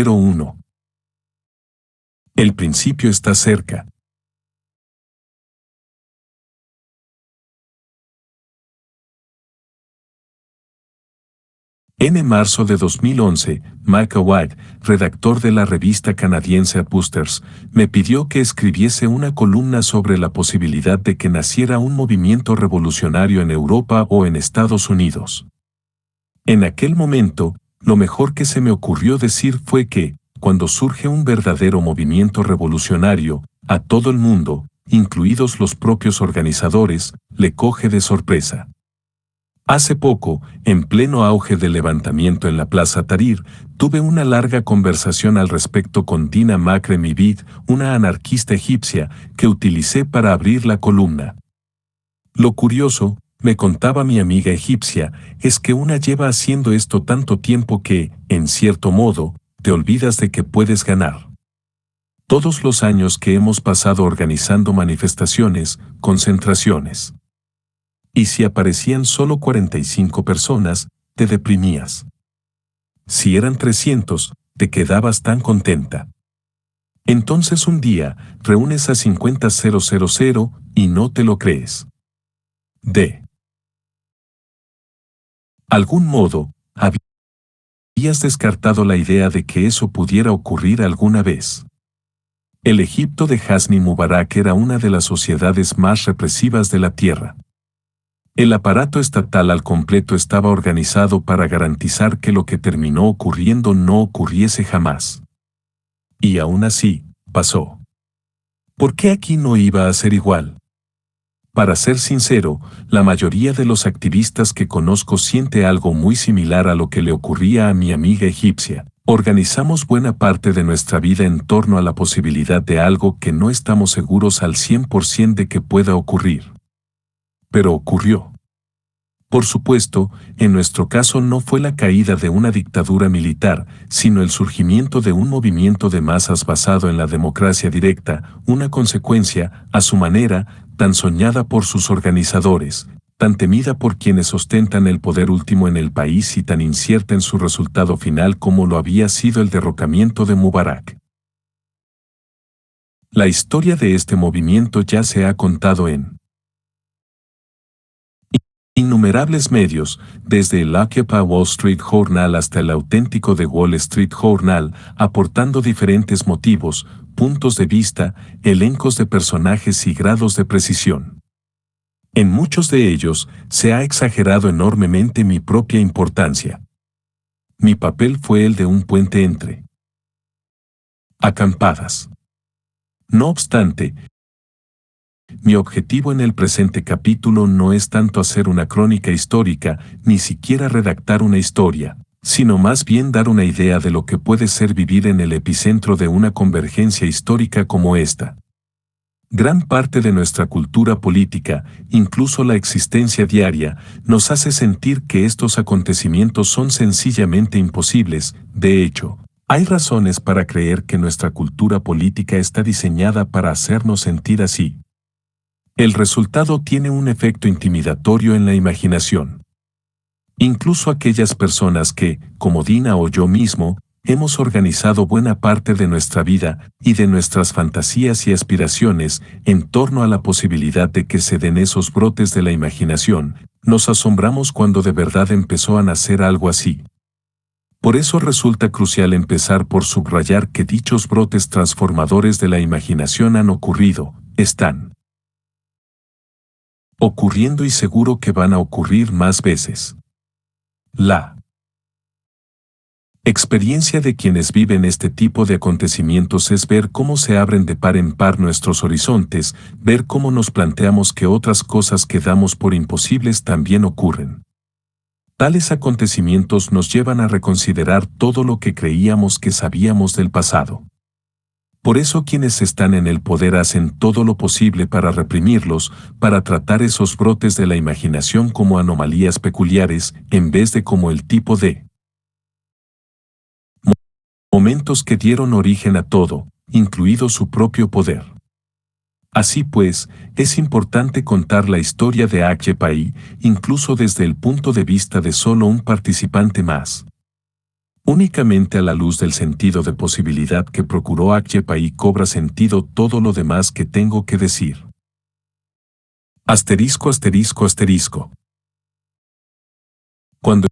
01. El principio está cerca. En marzo de 2011, Micah White, redactor de la revista canadiense Busters, me pidió que escribiese una columna sobre la posibilidad de que naciera un movimiento revolucionario en Europa o en Estados Unidos. En aquel momento, lo mejor que se me ocurrió decir fue que, cuando surge un verdadero movimiento revolucionario, a todo el mundo, incluidos los propios organizadores, le coge de sorpresa. Hace poco, en pleno auge del levantamiento en la Plaza Tahrir, tuve una larga conversación al respecto con Dina Makrem-Ibid, una anarquista egipcia, que utilicé para abrir la columna. Lo curioso, me contaba mi amiga egipcia, es que una lleva haciendo esto tanto tiempo que, en cierto modo, te olvidas de que puedes ganar. Todos los años que hemos pasado organizando manifestaciones, concentraciones. Y si aparecían solo 45 personas, te deprimías. Si eran 300, te quedabas tan contenta. Entonces un día, reúnes a 50,000 y no te lo crees. De algún modo, habías descartado la idea de que eso pudiera ocurrir alguna vez. El Egipto de Hosni Mubarak era una de las sociedades más represivas de la tierra. El aparato estatal al completo estaba organizado para garantizar que lo que terminó ocurriendo no ocurriese jamás. Y aún así, pasó. ¿Por qué aquí no iba a ser igual? Para ser sincero, la mayoría de los activistas que conozco siente algo muy similar a lo que le ocurría a mi amiga egipcia. Organizamos buena parte de nuestra vida en torno a la posibilidad de algo que no estamos seguros al 100% de que pueda ocurrir. Pero ocurrió. Por supuesto, en nuestro caso no fue la caída de una dictadura militar, sino el surgimiento de un movimiento de masas basado en la democracia directa, una consecuencia, a su manera, tan soñada por sus organizadores, tan temida por quienes ostentan el poder último en el país y tan incierta en su resultado final como lo había sido el derrocamiento de Mubarak. La historia de este movimiento ya se ha contado en innumerables medios, desde el Occupy Wall Street Journal hasta el auténtico The Wall Street Journal, aportando diferentes motivos, puntos de vista, elencos de personajes y grados de precisión. En muchos de ellos, se ha exagerado enormemente mi propia importancia. Mi papel fue el de un puente entre acampadas. No obstante, mi objetivo en el presente capítulo no es tanto hacer una crónica histórica, ni siquiera redactar una historia, sino más bien dar una idea de lo que puede ser vivir en el epicentro de una convergencia histórica como esta. Gran parte de nuestra cultura política, incluso la existencia diaria, nos hace sentir que estos acontecimientos son sencillamente imposibles. De hecho, hay razones para creer que nuestra cultura política está diseñada para hacernos sentir así. El resultado tiene un efecto intimidatorio en la imaginación. Incluso aquellas personas que, como Dina o yo mismo, hemos organizado buena parte de nuestra vida y de nuestras fantasías y aspiraciones en torno a la posibilidad de que se den esos brotes de la imaginación, nos asombramos cuando de verdad empezó a nacer algo así. Por eso resulta crucial empezar por subrayar que dichos brotes transformadores de la imaginación han ocurrido, están ocurriendo y seguro que van a ocurrir más veces. La experiencia de quienes viven este tipo de acontecimientos es ver cómo se abren de par en par nuestros horizontes, ver cómo nos planteamos que otras cosas que damos por imposibles también ocurren. Tales acontecimientos nos llevan a reconsiderar todo lo que creíamos que sabíamos del pasado. Por eso quienes están en el poder hacen todo lo posible para reprimirlos, para tratar esos brotes de la imaginación como anomalías peculiares, en vez de como el tipo de momentos que dieron origen a todo, incluido su propio poder. Así pues, es importante contar la historia de Occupy, incluso desde el punto de vista de solo un participante más. Únicamente a la luz del sentido de posibilidad que procuró Akjepai cobra sentido todo lo demás que tengo que decir. Asterisco, asterisco, asterisco. Cuando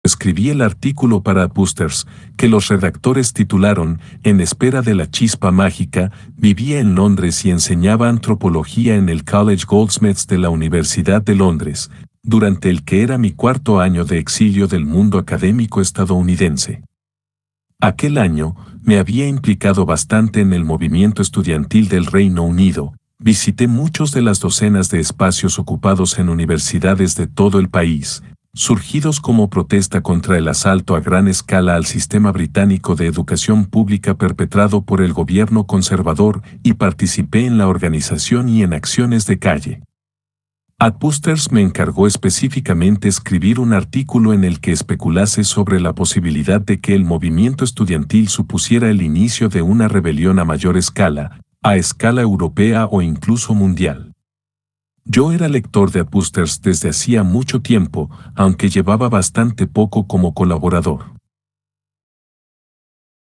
escribí el artículo para Busters, que los redactores titularon En espera de la chispa mágica, vivía en Londres y enseñaba antropología en el College Goldsmiths de la Universidad de Londres, durante el que era mi cuarto año de exilio del mundo académico estadounidense. Aquel año, me había implicado bastante en el movimiento estudiantil del Reino Unido. Visité muchos de las docenas de espacios ocupados en universidades de todo el país, surgidos como protesta contra el asalto a gran escala al sistema británico de educación pública perpetrado por el gobierno conservador, y participé en la organización y en acciones de calle. Adbusters me encargó específicamente escribir un artículo en el que especulase sobre la posibilidad de que el movimiento estudiantil supusiera el inicio de una rebelión a mayor escala, a escala europea o incluso mundial. Yo era lector de Adbusters desde hacía mucho tiempo, aunque llevaba bastante poco como colaborador.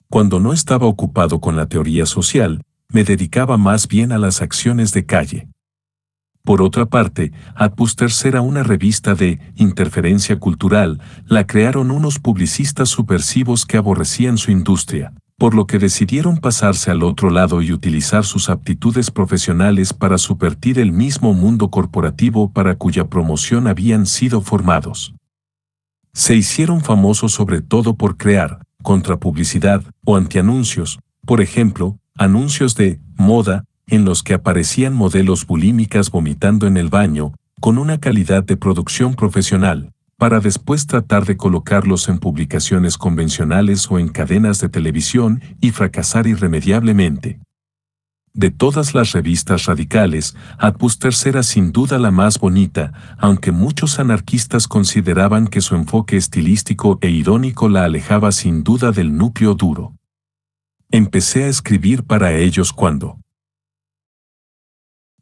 Cuando no estaba ocupado con la teoría social, me dedicaba más bien a las acciones de calle. Por otra parte, Adbusters era una revista de interferencia cultural, la crearon unos publicistas subversivos que aborrecían su industria, por lo que decidieron pasarse al otro lado y utilizar sus aptitudes profesionales para subvertir el mismo mundo corporativo para cuya promoción habían sido formados. Se hicieron famosos sobre todo por crear contrapublicidad o antianuncios, por ejemplo, anuncios de moda, en los que aparecían modelos bulímicas vomitando en el baño, con una calidad de producción profesional, para después tratar de colocarlos en publicaciones convencionales o en cadenas de televisión y fracasar irremediablemente. De todas las revistas radicales, Adbusters era sin duda la más bonita, aunque muchos anarquistas consideraban que su enfoque estilístico e irónico la alejaba sin duda del núcleo duro. Empecé a escribir para ellos cuando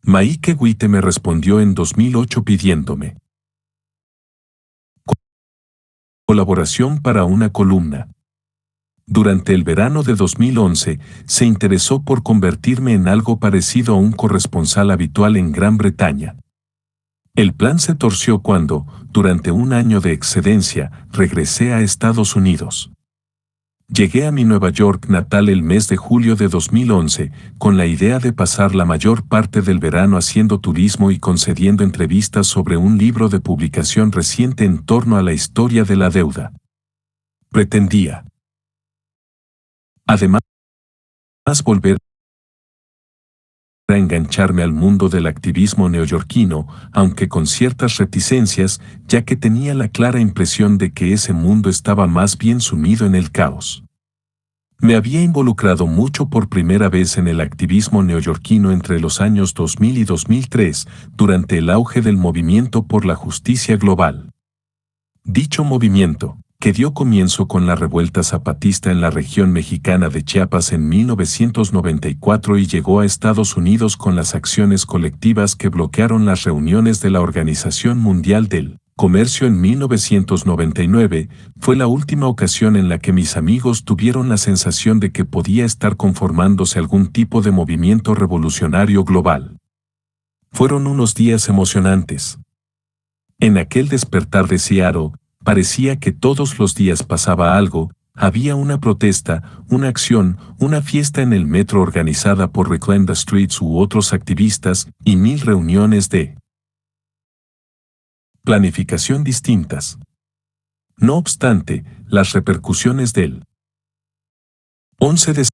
Maike Witte me respondió en 2008 pidiéndome colaboración para una columna. Durante el verano de 2011, se interesó por convertirme en algo parecido a un corresponsal habitual en Gran Bretaña. El plan se torció cuando, durante un año de excedencia, regresé a Estados Unidos. Llegué a mi Nueva York natal el mes de julio de 2011, con la idea de pasar la mayor parte del verano haciendo turismo y concediendo entrevistas sobre un libro de publicación reciente en torno a la historia de la deuda. Pretendía, además, volver a engancharme al mundo del activismo neoyorquino, aunque con ciertas reticencias, ya que tenía la clara impresión de que ese mundo estaba más bien sumido en el caos. Me había involucrado mucho por primera vez en el activismo neoyorquino entre los años 2000 y 2003, durante el auge del movimiento por la justicia global. Dicho movimiento, que dio comienzo con la revuelta zapatista en la región mexicana de Chiapas en 1994 y llegó a Estados Unidos con las acciones colectivas que bloquearon las reuniones de la Organización Mundial del Comercio en 1999, fue la última ocasión en la que mis amigos tuvieron la sensación de que podía estar conformándose algún tipo de movimiento revolucionario global. Fueron unos días emocionantes. En aquel despertar de Seattle, parecía que todos los días pasaba algo, había una protesta, una acción, una fiesta en el metro organizada por Reclaim the Streets u otros activistas, y 1000 reuniones de planificación distintas. No obstante, las repercusiones del 11 de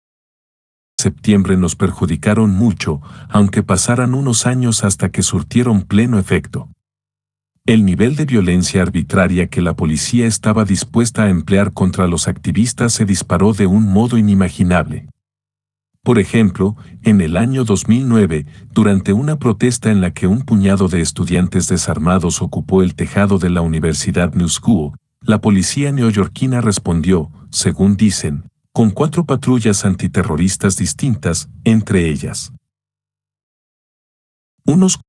septiembre nos perjudicaron mucho, aunque pasaran unos años hasta que surtieron pleno efecto. El nivel de violencia arbitraria que la policía estaba dispuesta a emplear contra los activistas se disparó de un modo inimaginable. Por ejemplo, en el año 2009, durante una protesta en la que un puñado de estudiantes desarmados ocupó el tejado de la Universidad New School, la policía neoyorquina respondió, según dicen, con 4 patrullas antiterroristas distintas, entre ellas unos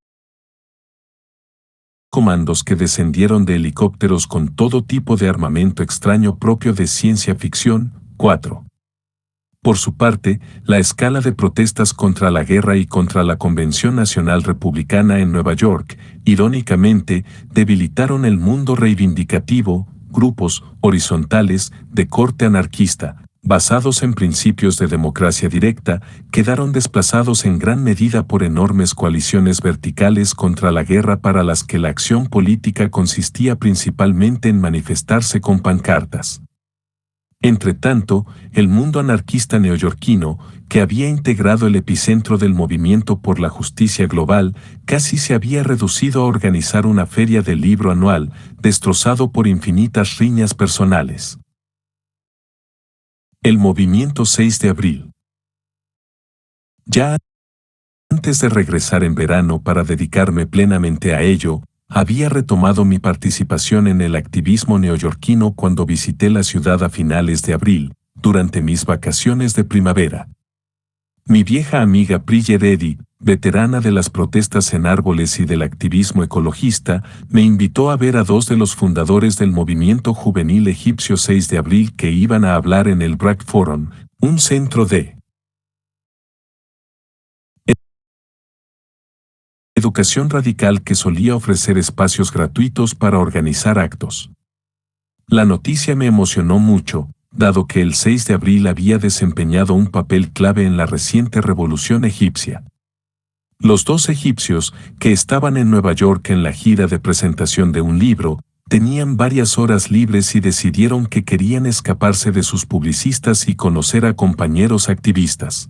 comandos que descendieron de helicópteros con todo tipo de armamento extraño propio de ciencia ficción. 4. Por su parte, la escala de protestas contra la guerra y contra la Convención Nacional Republicana en Nueva York, irónicamente, debilitaron el mundo reivindicativo, grupos horizontales de corte anarquista, basados en principios de democracia directa, quedaron desplazados en gran medida por enormes coaliciones verticales contra la guerra para las que la acción política consistía principalmente en manifestarse con pancartas. Entretanto, el mundo anarquista neoyorquino, que había integrado el epicentro del movimiento por la justicia global, casi se había reducido a organizar una feria del libro anual, destrozado por infinitas riñas personales. El movimiento 6 de abril. Ya antes de regresar en verano para dedicarme plenamente a ello, había retomado mi participación en el activismo neoyorquino cuando visité la ciudad a finales de abril, durante mis vacaciones de primavera. Mi vieja amiga Bridget Eddy, veterana de las protestas en árboles y del activismo ecologista, me invitó a ver a dos de los fundadores del movimiento juvenil egipcio 6 de abril que iban a hablar en el Black Forum, un centro de educación radical que solía ofrecer espacios gratuitos para organizar actos. La noticia me emocionó mucho, dado que el 6 de abril había desempeñado un papel clave en la reciente revolución egipcia. Los dos egipcios, que estaban en Nueva York en la gira de presentación de un libro, tenían varias horas libres y decidieron que querían escaparse de sus publicistas y conocer a compañeros activistas.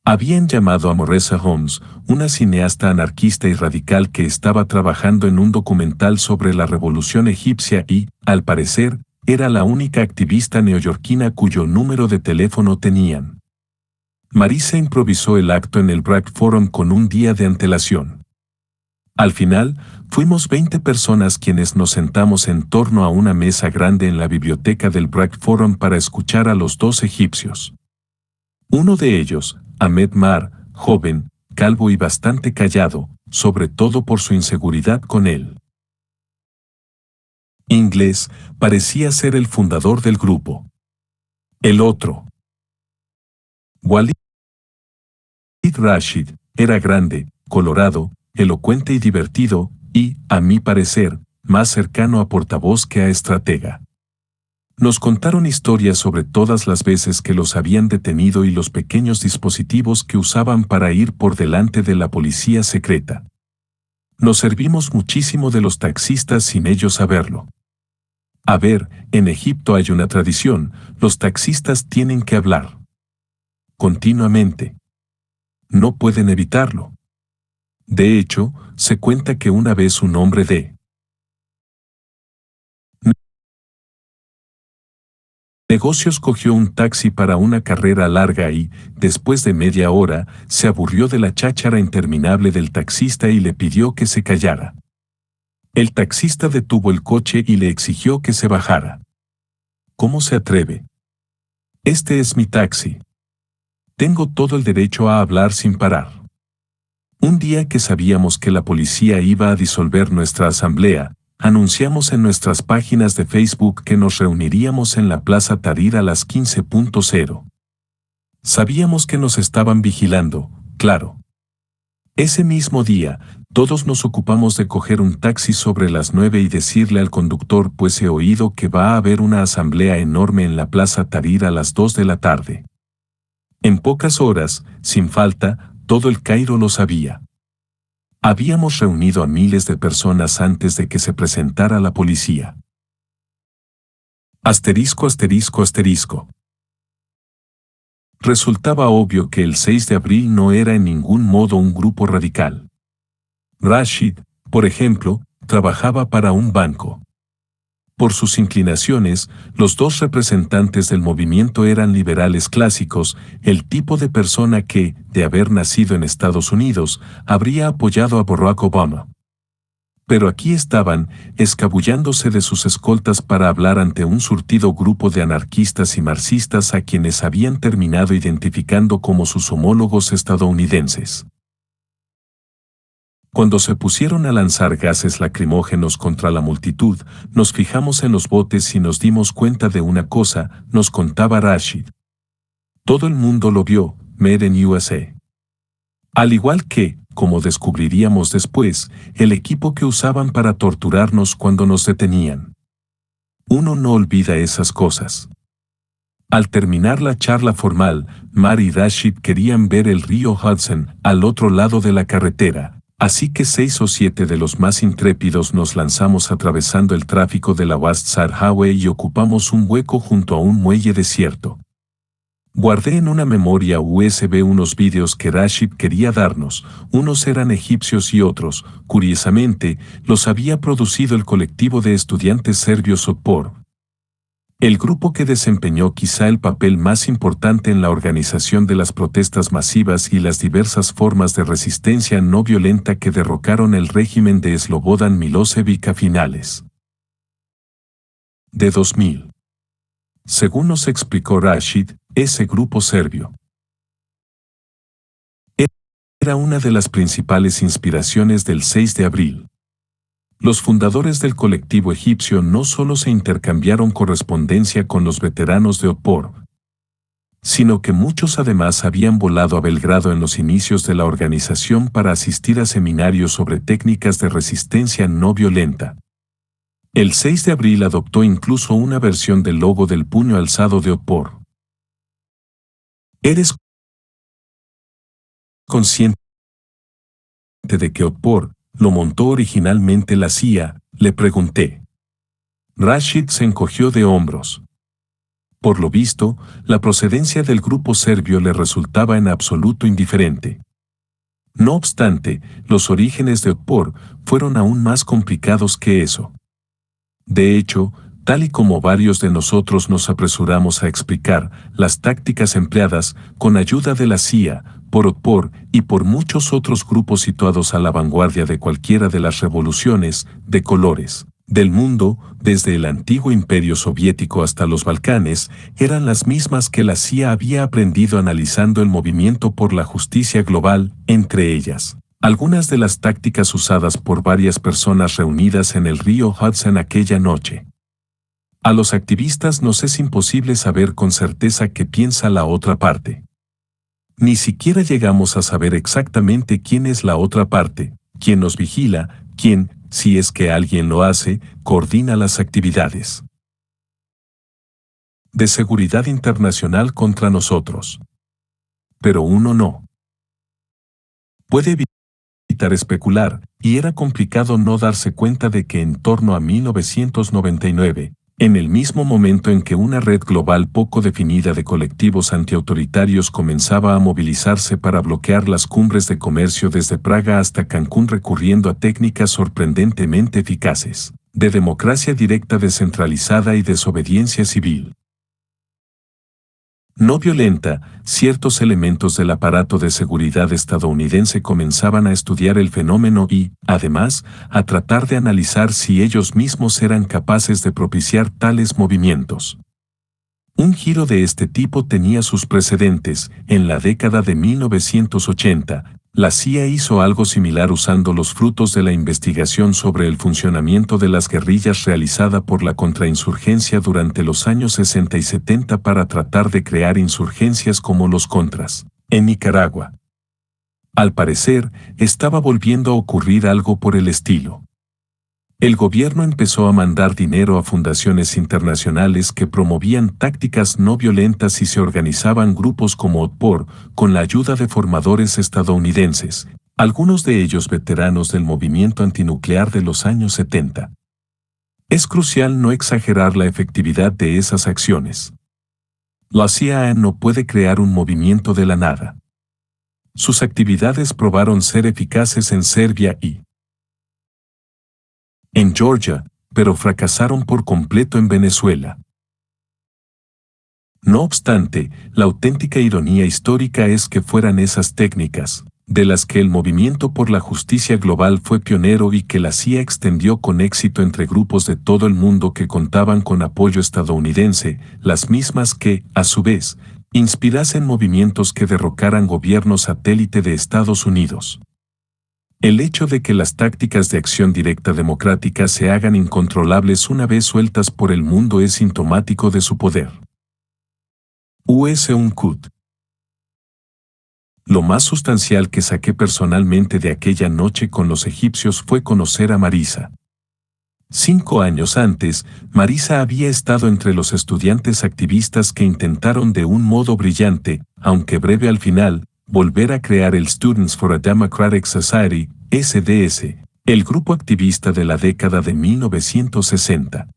Habían llamado a Moressa Holmes, una cineasta anarquista y radical que estaba trabajando en un documental sobre la revolución egipcia y, al parecer, era la única activista neoyorquina cuyo número de teléfono tenían. Marisa improvisó el acto en el Black Forum con un día de antelación. Al final, fuimos 20 personas quienes nos sentamos en torno a una mesa grande en la biblioteca del Black Forum para escuchar a los dos egipcios. Uno de ellos, Ahmed Mar, joven, calvo y bastante callado, sobre todo por su inseguridad con él. Inglés, parecía ser el fundador del grupo. El otro, Walid Rashid, era grande, colorado, elocuente y divertido, y, a mi parecer, más cercano a portavoz que a estratega. Nos contaron historias sobre todas las veces que los habían detenido y los pequeños dispositivos que usaban para ir por delante de la policía secreta. Nos servimos muchísimo de los taxistas sin ellos saberlo. A ver, en Egipto hay una tradición, los taxistas tienen que hablar. Continuamente. No pueden evitarlo. De hecho, se cuenta que una vez un hombre de negocios cogió un taxi para una carrera larga y, después de media hora, se aburrió de la cháchara interminable del taxista y le pidió que se callara. El taxista detuvo el coche y le exigió que se bajara. ¿Cómo se atreve? Este es mi taxi. Tengo todo el derecho a hablar sin parar. Un día que sabíamos que la policía iba a disolver nuestra asamblea, anunciamos en nuestras páginas de Facebook que nos reuniríamos en la Plaza Tahrir a las 15:00. Sabíamos que nos estaban vigilando, claro. Ese mismo día, todos nos ocupamos de coger un taxi sobre las 9 y decirle al conductor pues he oído que va a haber una asamblea enorme en la Plaza Tahrir a las 2 de la tarde. En pocas horas, sin falta, todo el Cairo lo sabía. Habíamos reunido a miles de personas antes de que se presentara la policía. Asterisco, asterisco, asterisco. Resultaba obvio que el 6 de abril no era en ningún modo un grupo radical. Rashid, por ejemplo, trabajaba para un banco. Por sus inclinaciones, los dos representantes del movimiento eran liberales clásicos, el tipo de persona que, de haber nacido en Estados Unidos, habría apoyado a Barack Obama. Pero aquí estaban, escabullándose de sus escoltas para hablar ante un surtido grupo de anarquistas y marxistas a quienes habían terminado identificando como sus homólogos estadounidenses. Cuando se pusieron a lanzar gases lacrimógenos contra la multitud, nos fijamos en los botes y nos dimos cuenta de una cosa, nos contaba Rashid. Todo el mundo lo vio, Made in USA. Al igual que, como descubriríamos después, el equipo que usaban para torturarnos cuando nos detenían. Uno no olvida esas cosas. Al terminar la charla formal, Mar y Rashid querían ver el río Hudson al otro lado de la carretera, así que 6 o 7 de los más intrépidos nos lanzamos atravesando el tráfico de la West Side Highway y ocupamos un hueco junto a un muelle desierto. Guardé en una memoria USB unos vídeos que Rashid quería darnos, unos eran egipcios y otros, curiosamente, los había producido el colectivo de estudiantes serbios Otpor. El grupo que desempeñó quizá el papel más importante en la organización de las protestas masivas y las diversas formas de resistencia no violenta que derrocaron el régimen de Slobodan Milošević a finales de 2000. Según nos explicó Rashid, ese grupo serbio era una de las principales inspiraciones del 6 de abril. Los fundadores del colectivo egipcio no solo se intercambiaron correspondencia con los veteranos de Otpor, sino que muchos además habían volado a Belgrado en los inicios de la organización para asistir a seminarios sobre técnicas de resistencia no violenta. El 6 de abril adoptó incluso una versión del logo del puño alzado de Otpor. ¿Eres consciente de que Otpor lo montó originalmente la CIA?, le pregunté. Rashid se encogió de hombros. Por lo visto, la procedencia del grupo serbio le resultaba en absoluto indiferente. No obstante, los orígenes de Otpor fueron aún más complicados que eso. De hecho, tal y como varios de nosotros nos apresuramos a explicar, las tácticas empleadas, con ayuda de la CIA, por Otpor y por muchos otros grupos situados a la vanguardia de cualquiera de las revoluciones, de colores, del mundo, desde el antiguo imperio soviético hasta los Balcanes, eran las mismas que la CIA había aprendido analizando el movimiento por la justicia global, entre ellas algunas de las tácticas usadas por varias personas reunidas en el río Hudson aquella noche. A los activistas nos es imposible saber con certeza qué piensa la otra parte. Ni siquiera llegamos a saber exactamente quién es la otra parte, quién nos vigila, quién, si es que alguien lo hace, coordina las actividades de seguridad internacional contra nosotros. Pero uno no puede evitar especular, y era complicado no darse cuenta de que en torno a 1999, en el mismo momento en que una red global poco definida de colectivos antiautoritarios comenzaba a movilizarse para bloquear las cumbres de comercio desde Praga hasta Cancún recurriendo a técnicas sorprendentemente eficaces, de democracia directa descentralizada y desobediencia civil no violenta, ciertos elementos del aparato de seguridad estadounidense comenzaban a estudiar el fenómeno y, además, a tratar de analizar si ellos mismos eran capaces de propiciar tales movimientos. Un giro de este tipo tenía sus precedentes. En la década de 1980, la CIA hizo algo similar usando los frutos de la investigación sobre el funcionamiento de las guerrillas realizada por la contrainsurgencia durante los años 60 y 70 para tratar de crear insurgencias como los Contras, en Nicaragua. Al parecer, estaba volviendo a ocurrir algo por el estilo. El gobierno empezó a mandar dinero a fundaciones internacionales que promovían tácticas no violentas y se organizaban grupos como Otpor, con la ayuda de formadores estadounidenses, algunos de ellos veteranos del movimiento antinuclear de los años 70. Es crucial no exagerar la efectividad de esas acciones. La CIA no puede crear un movimiento de la nada. Sus actividades probaron ser eficaces en Serbia y en Georgia, pero fracasaron por completo en Venezuela. No obstante, la auténtica ironía histórica es que fueran esas técnicas, de las que el movimiento por la justicia global fue pionero y que la CIA extendió con éxito entre grupos de todo el mundo que contaban con apoyo estadounidense, las mismas que, a su vez, inspirasen movimientos que derrocaran gobiernos satélite de Estados Unidos. El hecho de que las tácticas de acción directa democrática se hagan incontrolables una vez sueltas por el mundo es sintomático de su poder. US Uncut. Lo más sustancial que saqué personalmente de aquella noche con los egipcios fue conocer a Marisa. 5 años antes, Marisa había estado entre los estudiantes activistas que intentaron de un modo brillante, aunque breve al final, volver a crear el Students for a Democratic Society, SDS, el grupo activista de la década de 1960.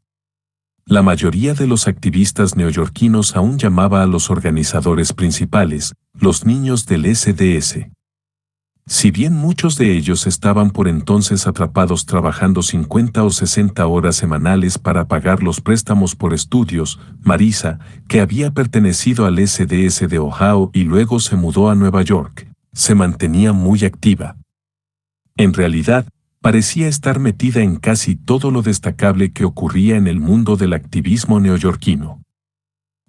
La mayoría de los activistas neoyorquinos aún llamaba a los organizadores principales, los niños del SDS. Si bien muchos de ellos estaban por entonces atrapados trabajando 50 o 60 horas semanales para pagar los préstamos por estudios, Marisa, que había pertenecido al SDS de Ohio y luego se mudó a Nueva York, se mantenía muy activa. En realidad, parecía estar metida en casi todo lo destacable que ocurría en el mundo del activismo neoyorquino.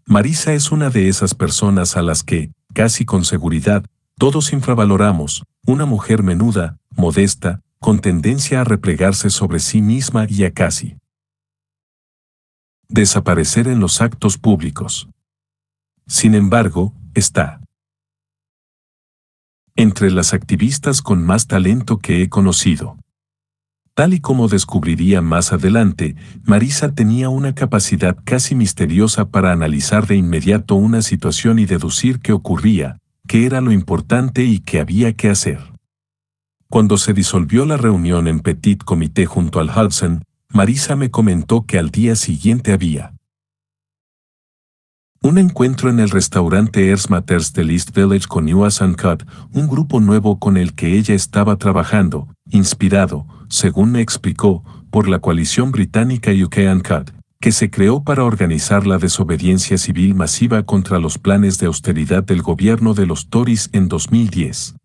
Marisa es una de esas personas a las que, casi con seguridad, todos infravaloramos, una mujer menuda, modesta, con tendencia a replegarse sobre sí misma y a casi desaparecer en los actos públicos. Sin embargo, está entre las activistas con más talento que he conocido. Tal y como descubriría más adelante, Marisa tenía una capacidad casi misteriosa para analizar de inmediato una situación y deducir qué ocurría, qué era lo importante y qué había que hacer. Cuando se disolvió la reunión en Petit Comité junto al Hudson, Marisa me comentó que al día siguiente había un encuentro en el restaurante Ers Matters del East Village con US Uncut, un grupo nuevo con el que ella estaba trabajando, inspirado, según me explicó, por la coalición británica UK Uncut, que se creó para organizar la desobediencia civil masiva contra los planes de austeridad del gobierno de los Tories en 2010.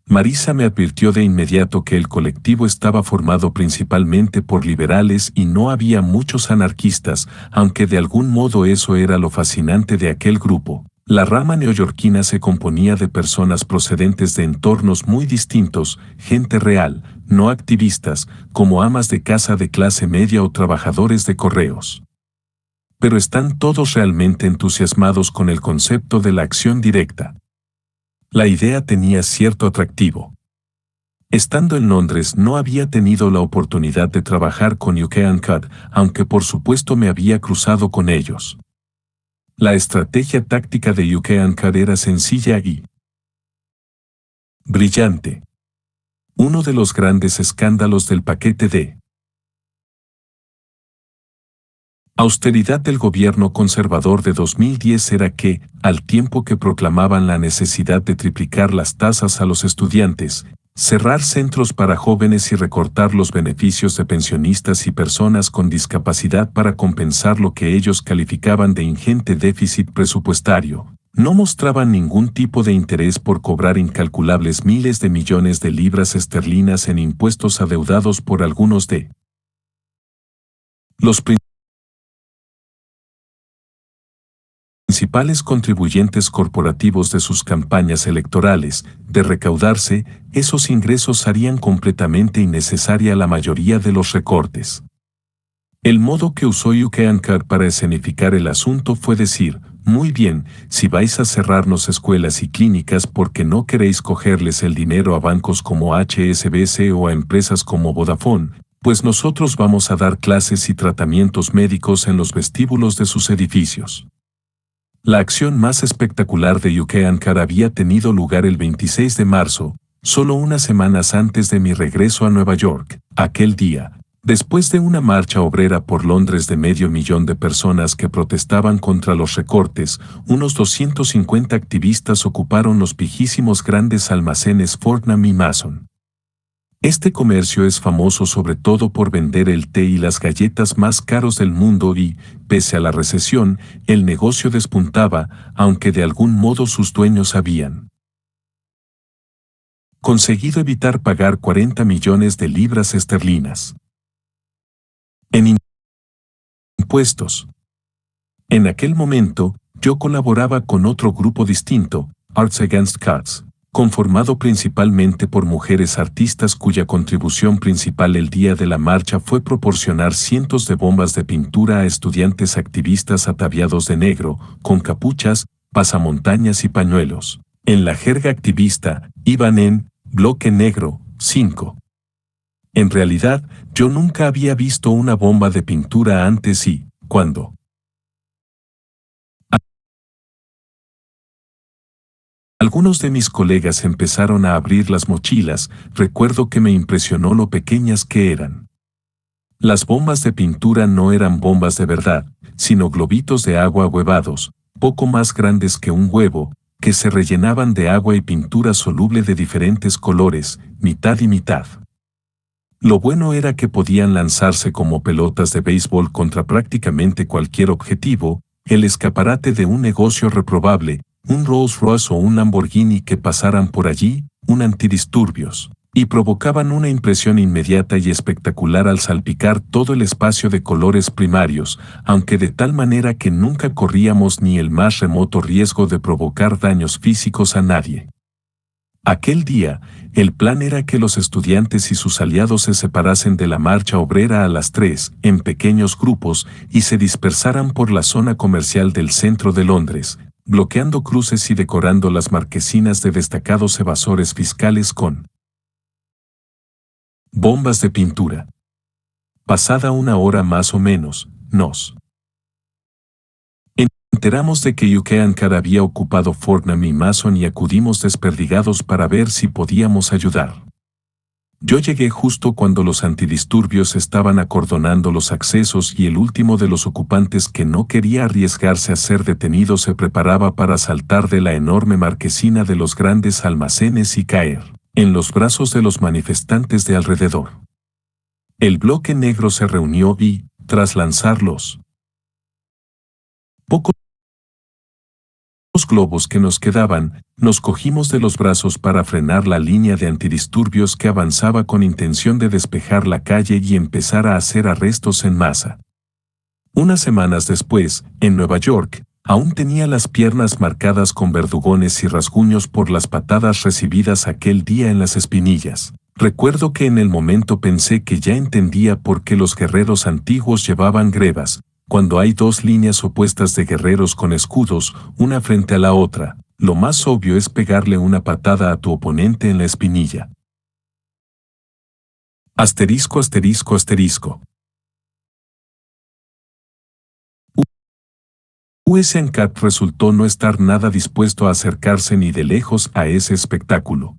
Marisa me advirtió de inmediato que el colectivo estaba formado principalmente por liberales y no había muchos anarquistas, aunque de algún modo eso era lo fascinante de aquel grupo. La rama neoyorquina se componía de personas procedentes de entornos muy distintos, gente real, no activistas, como amas de casa de clase media o trabajadores de correos. Pero están todos realmente entusiasmados con el concepto de la acción directa. La idea tenía cierto atractivo. Estando en Londres no había tenido la oportunidad de trabajar con UK Uncut, aunque por supuesto me había cruzado con ellos. La estrategia táctica de UK Uncut era sencilla y brillante. Uno de los grandes escándalos del paquete de austeridad del gobierno conservador de 2010 era que, al tiempo que proclamaban la necesidad de triplicar las tasas a los estudiantes, cerrar centros para jóvenes y recortar los beneficios de pensionistas y personas con discapacidad para compensar lo que ellos calificaban de ingente déficit presupuestario, no mostraban ningún tipo de interés por cobrar incalculables miles de millones de libras esterlinas en impuestos adeudados por algunos de los principales contribuyentes corporativos de sus campañas electorales. De recaudarse, esos ingresos harían completamente innecesaria la mayoría de los recortes. El modo que usó UK Uncut para escenificar el asunto fue decir, muy bien, si vais a cerrarnos escuelas y clínicas porque no queréis cogerles el dinero a bancos como HSBC o a empresas como Vodafone, pues nosotros vamos a dar clases y tratamientos médicos en los vestíbulos de sus edificios. La acción más espectacular de UK Uncut había tenido lugar el 26 de marzo, solo unas semanas antes de mi regreso a Nueva York. Aquel día, después de una marcha obrera por Londres de 500.000 de personas que protestaban contra los recortes, unos 250 activistas ocuparon los viejísimos grandes almacenes Fortnum y Mason. Este comercio es famoso sobre todo por vender el té y las galletas más caros del mundo y, pese a la recesión, el negocio despuntaba, aunque de algún modo sus dueños habían conseguido evitar pagar 40 millones de libras esterlinas en impuestos. En aquel momento, yo colaboraba con otro grupo distinto, Arts Against Cuts, conformado principalmente por mujeres artistas cuya contribución principal el día de la marcha fue proporcionar cientos de bombas de pintura a estudiantes activistas ataviados de negro, con capuchas, pasamontañas y pañuelos. En la jerga activista, iban en bloque negro, 5. En realidad, yo nunca había visto una bomba de pintura antes y, cuando algunos de mis colegas empezaron a abrir las mochilas, recuerdo que me impresionó lo pequeñas que eran. Las bombas de pintura no eran bombas de verdad, sino globitos de agua huevados, poco más grandes que un huevo, que se rellenaban de agua y pintura soluble de diferentes colores, mitad y mitad. Lo bueno era que podían lanzarse como pelotas de béisbol contra prácticamente cualquier objetivo, el escaparate de un negocio reprobable, un Rolls Royce o un Lamborghini que pasaran por allí, un antidisturbios, y provocaban una impresión inmediata y espectacular al salpicar todo el espacio de colores primarios, aunque de tal manera que nunca corríamos ni el más remoto riesgo de provocar daños físicos a nadie. Aquel día, el plan era que los estudiantes y sus aliados se separasen de la marcha obrera a las 3, en pequeños grupos, y se dispersaran por la zona comercial del centro de Londres, bloqueando cruces y decorando las marquesinas de destacados evasores fiscales con bombas de pintura. Pasada una hora más o menos, nos enteramos de que Buchanan había ocupado Fortnum y Mason y acudimos desperdigados para ver si podíamos ayudar. Yo llegué justo cuando los antidisturbios estaban acordonando los accesos y el último de los ocupantes que no quería arriesgarse a ser detenido se preparaba para saltar de la enorme marquesina de los grandes almacenes y caer en los brazos de los manifestantes de alrededor. El bloque negro se reunió y, tras lanzar los pocos globos que nos quedaban, nos cogimos de los brazos para frenar la línea de antidisturbios que avanzaba con intención de despejar la calle y empezar a hacer arrestos en masa. Unas semanas después, en Nueva York, aún tenía las piernas marcadas con verdugones y rasguños por las patadas recibidas aquel día en las espinillas. Recuerdo que en el momento pensé que ya entendía por qué los guerreros antiguos llevaban grebas. Cuando hay dos líneas opuestas de guerreros con escudos, una frente a la otra, lo más obvio es pegarle una patada a tu oponente en la espinilla. Asterisco, asterisco, asterisco. Cat resultó no estar nada dispuesto a acercarse ni de lejos a ese espectáculo.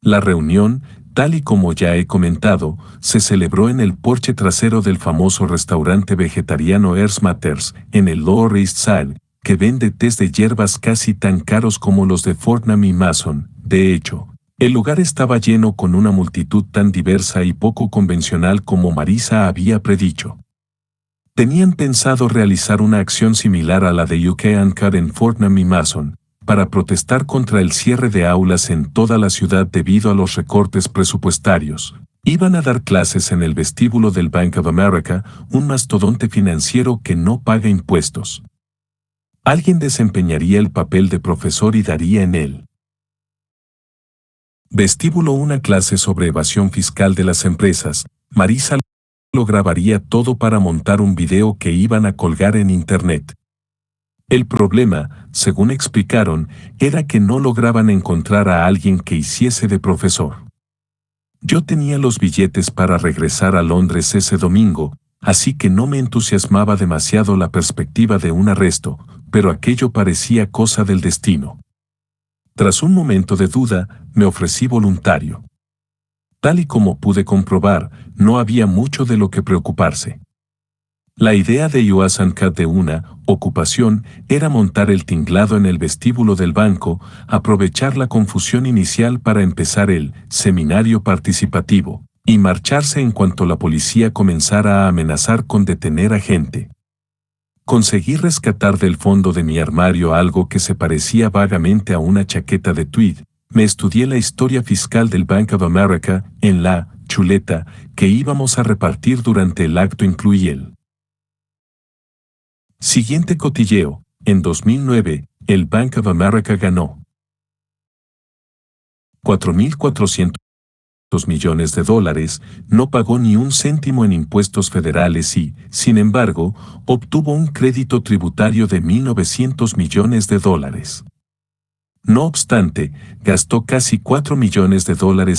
La reunión, tal y como ya he comentado, se celebró en el porche trasero del famoso restaurante vegetariano Earth Matters, en el Lower East Side, que vende tés de hierbas casi tan caros como los de Fortnum y Mason. De hecho, el lugar estaba lleno con una multitud tan diversa y poco convencional como Marisa había predicho. Tenían pensado realizar una acción similar a la de Buchanan en Fortnum y Mason, para protestar contra el cierre de aulas en toda la ciudad debido a los recortes presupuestarios. Iban a dar clases en el vestíbulo del Bank of America, un mastodonte financiero que no paga impuestos. Alguien desempeñaría el papel de profesor y daría en él vestíbulo una clase sobre evasión fiscal de las empresas. Marisa lo grabaría todo para montar un video que iban a colgar en internet. El problema, según explicaron, era que no lograban encontrar a alguien que hiciese de profesor. Yo tenía los billetes para regresar a Londres ese domingo, así que no me entusiasmaba demasiado la perspectiva de un arresto, pero aquello parecía cosa del destino. Tras un momento de duda, me ofrecí voluntario. Tal y como pude comprobar, no había mucho de lo que preocuparse. La idea de Cat de una ocupación era montar el tinglado en el vestíbulo del banco, aprovechar la confusión inicial para empezar el seminario participativo, y marcharse en cuanto la policía comenzara a amenazar con detener a gente. Conseguí rescatar del fondo de mi armario algo que se parecía vagamente a una chaqueta de tweed. Me estudié la historia fiscal del Bank of America en la chuleta que íbamos a repartir durante el acto incluí el siguiente cotilleo. En 2009, el Bank of America ganó $4.400 millones, no pagó ni un céntimo en impuestos federales y, sin embargo, obtuvo un crédito tributario de $1.900 millones. No obstante, gastó casi $4 millones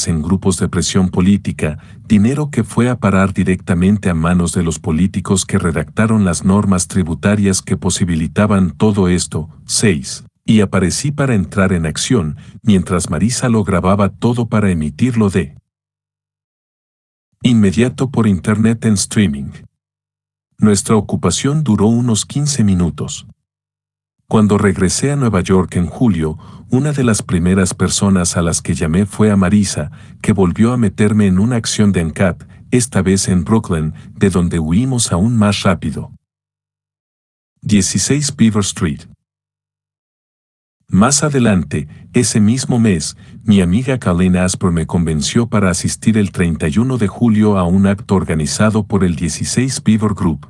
en grupos de presión política, dinero que fue a parar directamente a manos de los políticos que redactaron las normas tributarias que posibilitaban todo esto. 6. Y aparecí para entrar en acción, mientras Marisa lo grababa todo para emitirlo de inmediato por internet en streaming. Nuestra ocupación duró unos 15 minutos. Cuando regresé a Nueva York en julio, una de las primeras personas a las que llamé fue a Marisa, que volvió a meterme en una acción de ANCAP, esta vez en Brooklyn, de donde huimos aún más rápido. 16 Beaver Street. Más adelante, ese mismo mes, mi amiga Colleen Asper me convenció para asistir el 31 de julio a un acto organizado por el 16 Beaver Group.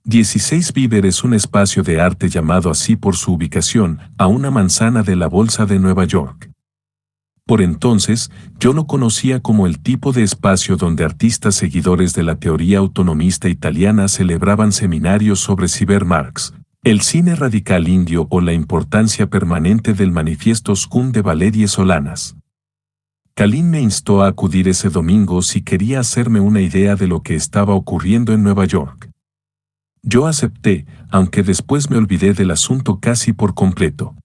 16 Beaver es un espacio de arte llamado así por su ubicación, a una manzana de la Bolsa de Nueva York. Por entonces, yo lo conocía como el tipo de espacio donde artistas seguidores de la teoría autonomista italiana celebraban seminarios sobre Cybermarx, el cine radical indio o la importancia permanente del manifiesto Scum de Valerie Solanas. Colleen me instó a acudir ese domingo si quería hacerme una idea de lo que estaba ocurriendo en Nueva York. Yo acepté, aunque después me olvidé del asunto casi por completo.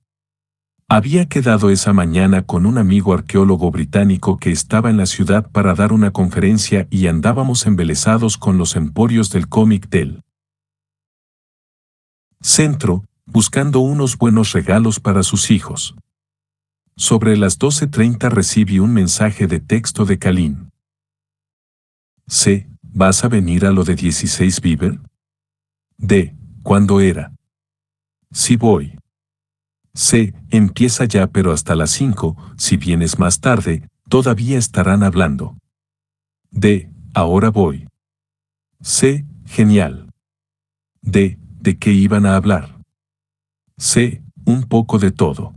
Había quedado esa mañana con un amigo arqueólogo británico que estaba en la ciudad para dar una conferencia y andábamos embelesados con los emporios del cómic del centro, buscando unos buenos regalos para sus hijos. Sobre las 12:30 recibí un mensaje de texto de Colleen. C. ¿Vas a venir a lo de 16 Beaver? D. ¿Cuándo era? Sí voy. C. Empieza ya pero hasta las 5, si vienes más tarde, todavía estarán hablando. D. Ahora voy. C. Genial. D. ¿De qué iban a hablar? C. Un poco de todo.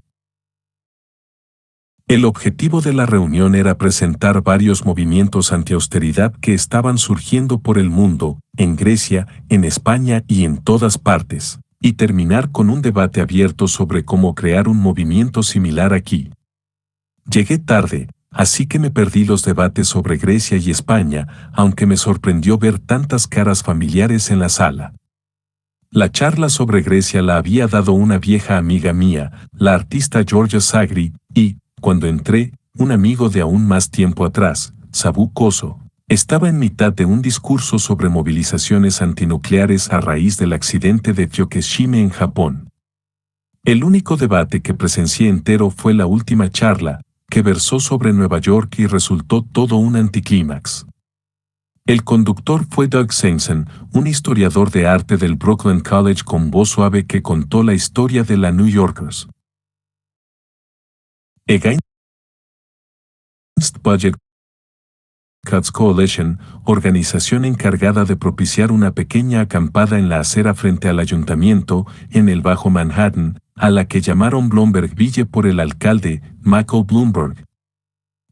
El objetivo de la reunión era presentar varios movimientos antiausteridad que estaban surgiendo por el mundo, en Grecia, en España y en todas partes, y terminar con un debate abierto sobre cómo crear un movimiento similar aquí. Llegué tarde, así que me perdí los debates sobre Grecia y España, aunque me sorprendió ver tantas caras familiares en la sala. La charla sobre Grecia la había dado una vieja amiga mía, la artista Georgia Sagri, y, cuando entré, un amigo de aún más tiempo atrás, Sabu Koso, estaba en mitad de un discurso sobre movilizaciones antinucleares a raíz del accidente de Fukushima en Japón. El único debate que presencié entero fue la última charla, que versó sobre Nueva York y resultó todo un anticlímax. El conductor fue Doug Sampson, un historiador de arte del Brooklyn College con voz suave que contó la historia de la New Yorkers. Against Budget Cuts Coalition, organización encargada de propiciar una pequeña acampada en la acera frente al ayuntamiento, en el Bajo Manhattan, a la que llamaron Bloombergville por el alcalde, Michael Bloomberg.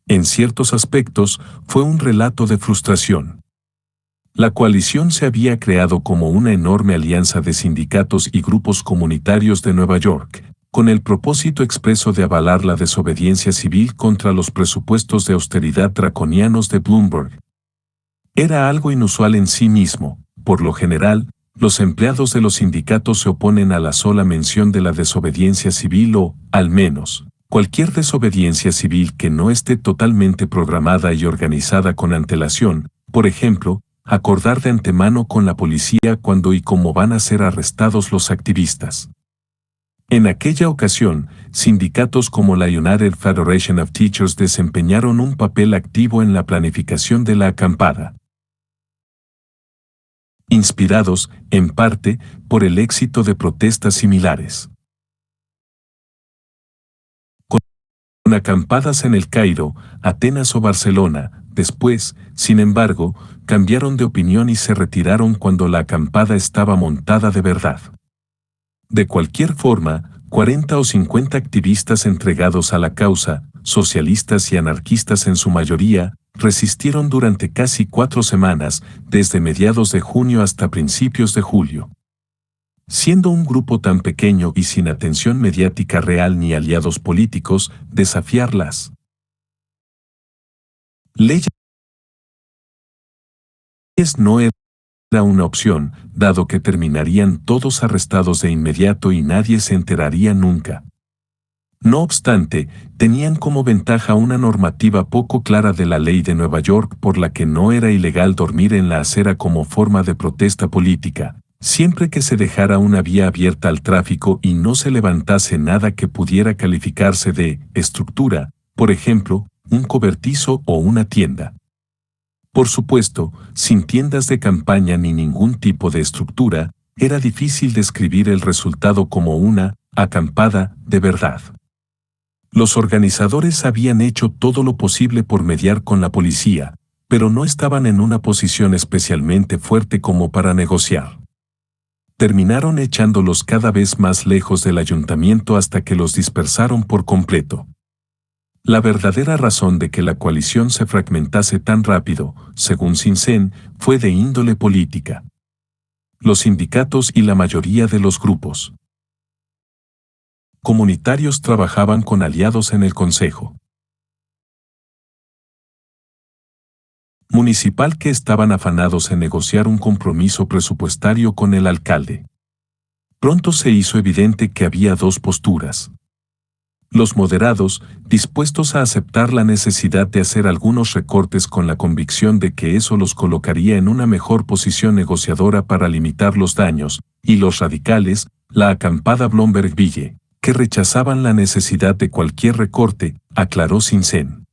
En ciertos aspectos, fue un relato de frustración. La coalición se había creado como una enorme alianza de sindicatos y grupos comunitarios de Nueva York, con el propósito expreso de avalar la desobediencia civil contra los presupuestos de austeridad draconianos de Bloomberg. Era algo inusual en sí mismo. Por lo general, los empleados de los sindicatos se oponen a la sola mención de la desobediencia civil o, al menos, cualquier desobediencia civil que no esté totalmente programada y organizada con antelación, por ejemplo, acordar de antemano con la policía cuándo y cómo van a ser arrestados los activistas. En aquella ocasión, sindicatos como la United Federation of Teachers desempeñaron un papel activo en la planificación de la acampada. Inspirados, en parte, por el éxito de protestas similares. Con acampadas en el Cairo, Atenas o Barcelona, después, sin embargo, cambiaron de opinión y se retiraron cuando la acampada estaba montada de verdad. De cualquier forma, 40 o 50 activistas entregados a la causa, socialistas y anarquistas en su mayoría, resistieron durante casi 4 semanas, desde mediados de junio hasta principios de julio. Siendo un grupo tan pequeño y sin atención mediática real ni aliados políticos, desafiar las leyes no era una opción, dado que terminarían todos arrestados de inmediato y nadie se enteraría nunca. No obstante, tenían como ventaja una normativa poco clara de la ley de Nueva York por la que no era ilegal dormir en la acera como forma de protesta política, siempre que se dejara una vía abierta al tráfico y no se levantase nada que pudiera calificarse de estructura, por ejemplo, un cobertizo o una tienda. Por supuesto, sin tiendas de campaña ni ningún tipo de estructura, era difícil describir el resultado como una acampada de verdad. Los organizadores habían hecho todo lo posible por mediar con la policía, pero no estaban en una posición especialmente fuerte como para negociar. Terminaron echándolos cada vez más lejos del ayuntamiento hasta que los dispersaron por completo. La verdadera razón de que la coalición se fragmentase tan rápido, según Sinsen, fue de índole política. Los sindicatos y la mayoría de los grupos comunitarios trabajaban con aliados en el Consejo Municipal que estaban afanados en negociar un compromiso presupuestario con el alcalde. Pronto se hizo evidente que había dos posturas. Los moderados, dispuestos a aceptar la necesidad de hacer algunos recortes con la convicción de que eso los colocaría en una mejor posición negociadora para limitar los daños, y los radicales, la acampada Bloomberg-Ville, que rechazaban la necesidad de cualquier recorte, aclaró Sinsen.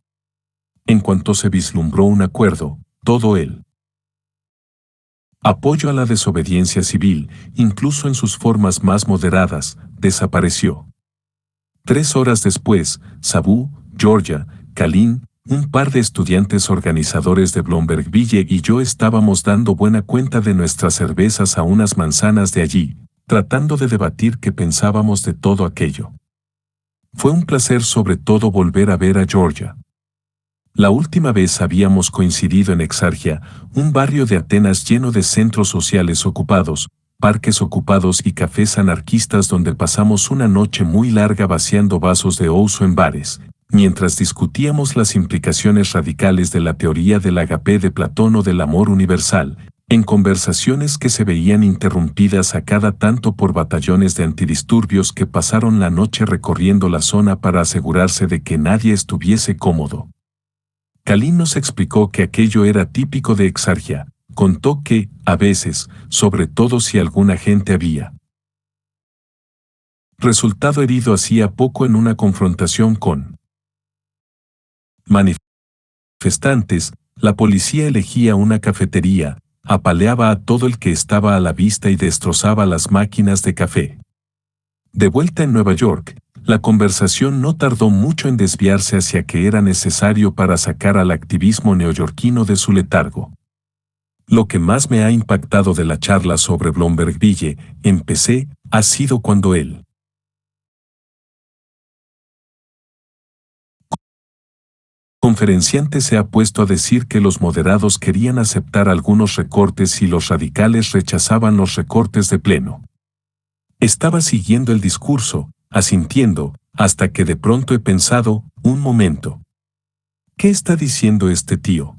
En cuanto se vislumbró un acuerdo, todo el apoyo a la desobediencia civil, incluso en sus formas más moderadas, desapareció. 3 horas después, Sabu, Georgia, Kalin, un par de estudiantes organizadores de Bloomberg-Ville y yo estábamos dando buena cuenta de nuestras cervezas a unas manzanas de allí, tratando de debatir qué pensábamos de todo aquello. Fue un placer sobre todo volver a ver a Georgia. La última vez habíamos coincidido en Exargia, un barrio de Atenas lleno de centros sociales ocupados, parques ocupados y cafés anarquistas donde pasamos una noche muy larga vaciando vasos de ouzo en bares, mientras discutíamos las implicaciones radicales de la teoría del agape de Platón o del amor universal, en conversaciones que se veían interrumpidas a cada tanto por batallones de antidisturbios que pasaron la noche recorriendo la zona para asegurarse de que nadie estuviese cómodo. Kalin nos explicó que aquello era típico de Exargia. Contó que, a veces, sobre todo si alguna gente había resultado herido hacía poco en una confrontación con manifestantes, la policía elegía una cafetería, apaleaba a todo el que estaba a la vista y destrozaba las máquinas de café. De vuelta en Nueva York, la conversación no tardó mucho en desviarse hacia que era necesario para sacar al activismo neoyorquino de su letargo. Lo que más me ha impactado de la charla sobre Bloomberg-Ville, empecé, ha sido cuando el conferenciante se ha puesto a decir que los moderados querían aceptar algunos recortes y los radicales rechazaban los recortes de pleno. Estaba siguiendo el discurso, asintiendo, hasta que de pronto he pensado, un momento. ¿Qué está diciendo este tío?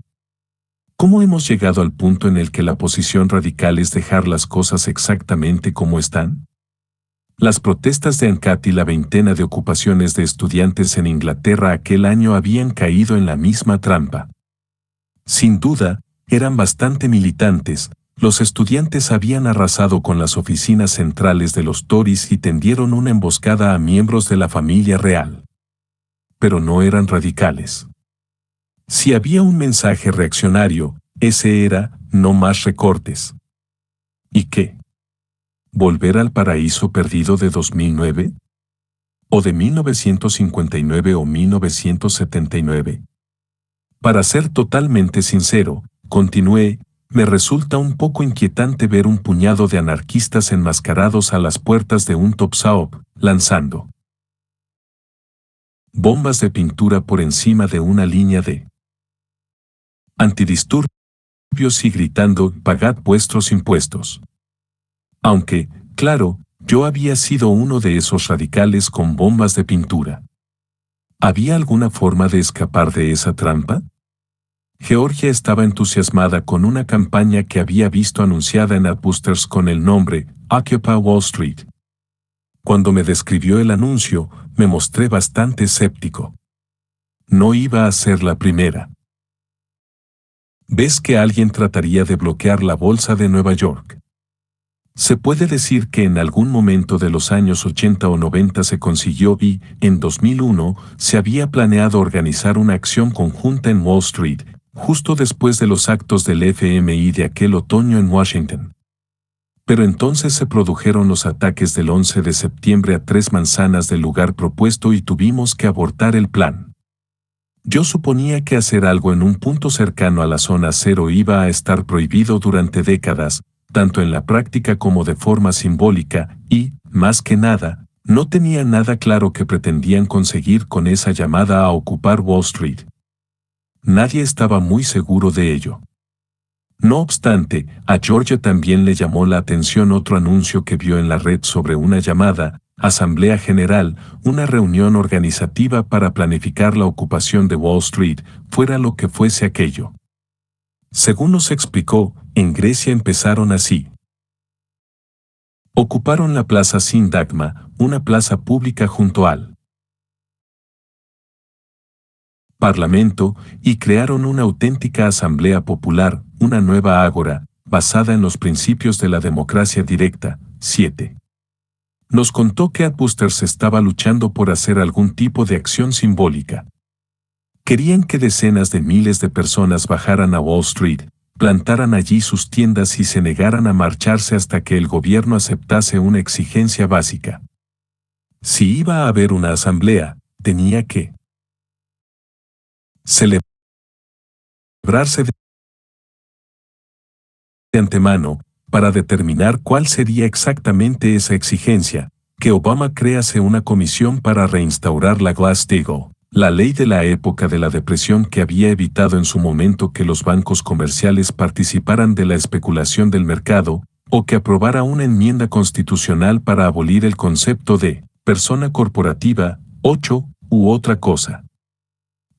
¿Cómo hemos llegado al punto en el que la posición radical es dejar las cosas exactamente como están? Las protestas de ANCAT y la veintena de ocupaciones de estudiantes en Inglaterra aquel año habían caído en la misma trampa. Sin duda, eran bastante militantes, los estudiantes habían arrasado con las oficinas centrales de los Tories y tendieron una emboscada a miembros de la familia real. Pero no eran radicales. Si había un mensaje reaccionario, ese era, no más recortes. ¿Y qué? ¿Volver al paraíso perdido de 2009? ¿O de 1959 o 1979? Para ser totalmente sincero, continué, me resulta un poco inquietante ver un puñado de anarquistas enmascarados a las puertas de un Top Shop, lanzando bombas de pintura por encima de una línea de antidisturbios y gritando, «Pagad vuestros impuestos». Aunque, claro, yo había sido uno de esos radicales con bombas de pintura. ¿Había alguna forma de escapar de esa trampa? Georgia estaba entusiasmada con una campaña que había visto anunciada en Adbusters con el nombre Occupy Wall Street. Cuando me describió el anuncio, me mostré bastante escéptico. No iba a ser la primera. ¿Ves que alguien trataría de bloquear la bolsa de Nueva York? Se puede decir que en algún momento de los años 80 o 90 se consiguió y, en 2001, se había planeado organizar una acción conjunta en Wall Street, justo después de los actos del FMI de aquel otoño en Washington. Pero entonces se produjeron los ataques del 11 de septiembre a 3 manzanas del lugar propuesto y tuvimos que abortar el plan. Yo suponía que hacer algo en un punto cercano a la zona cero iba a estar prohibido durante décadas, tanto en la práctica como de forma simbólica, y, más que nada, no tenía nada claro que pretendían conseguir con esa llamada a ocupar Wall Street. Nadie estaba muy seguro de ello. No obstante, a Georgia también le llamó la atención otro anuncio que vio en la red sobre una llamada Asamblea General, una reunión organizativa para planificar la ocupación de Wall Street, fuera lo que fuese aquello. Según nos explicó, en Grecia empezaron así. Ocuparon la Plaza Sindagma, una plaza pública junto al Parlamento, y crearon una auténtica asamblea popular, una nueva ágora, basada en los principios de la democracia directa. 7. Nos contó que Adbusters estaba luchando por hacer algún tipo de acción simbólica. Querían que decenas de miles de personas bajaran a Wall Street, plantaran allí sus tiendas y se negaran a marcharse hasta que el gobierno aceptase una exigencia básica. Si iba a haber una asamblea, tenía que celebrarse de antemano, para determinar cuál sería exactamente esa exigencia, que Obama crease una comisión para reinstaurar la Glass-Steagall, la ley de la época de la depresión que había evitado en su momento que los bancos comerciales participaran de la especulación del mercado, o que aprobara una enmienda constitucional para abolir el concepto de persona corporativa, 8, u otra cosa.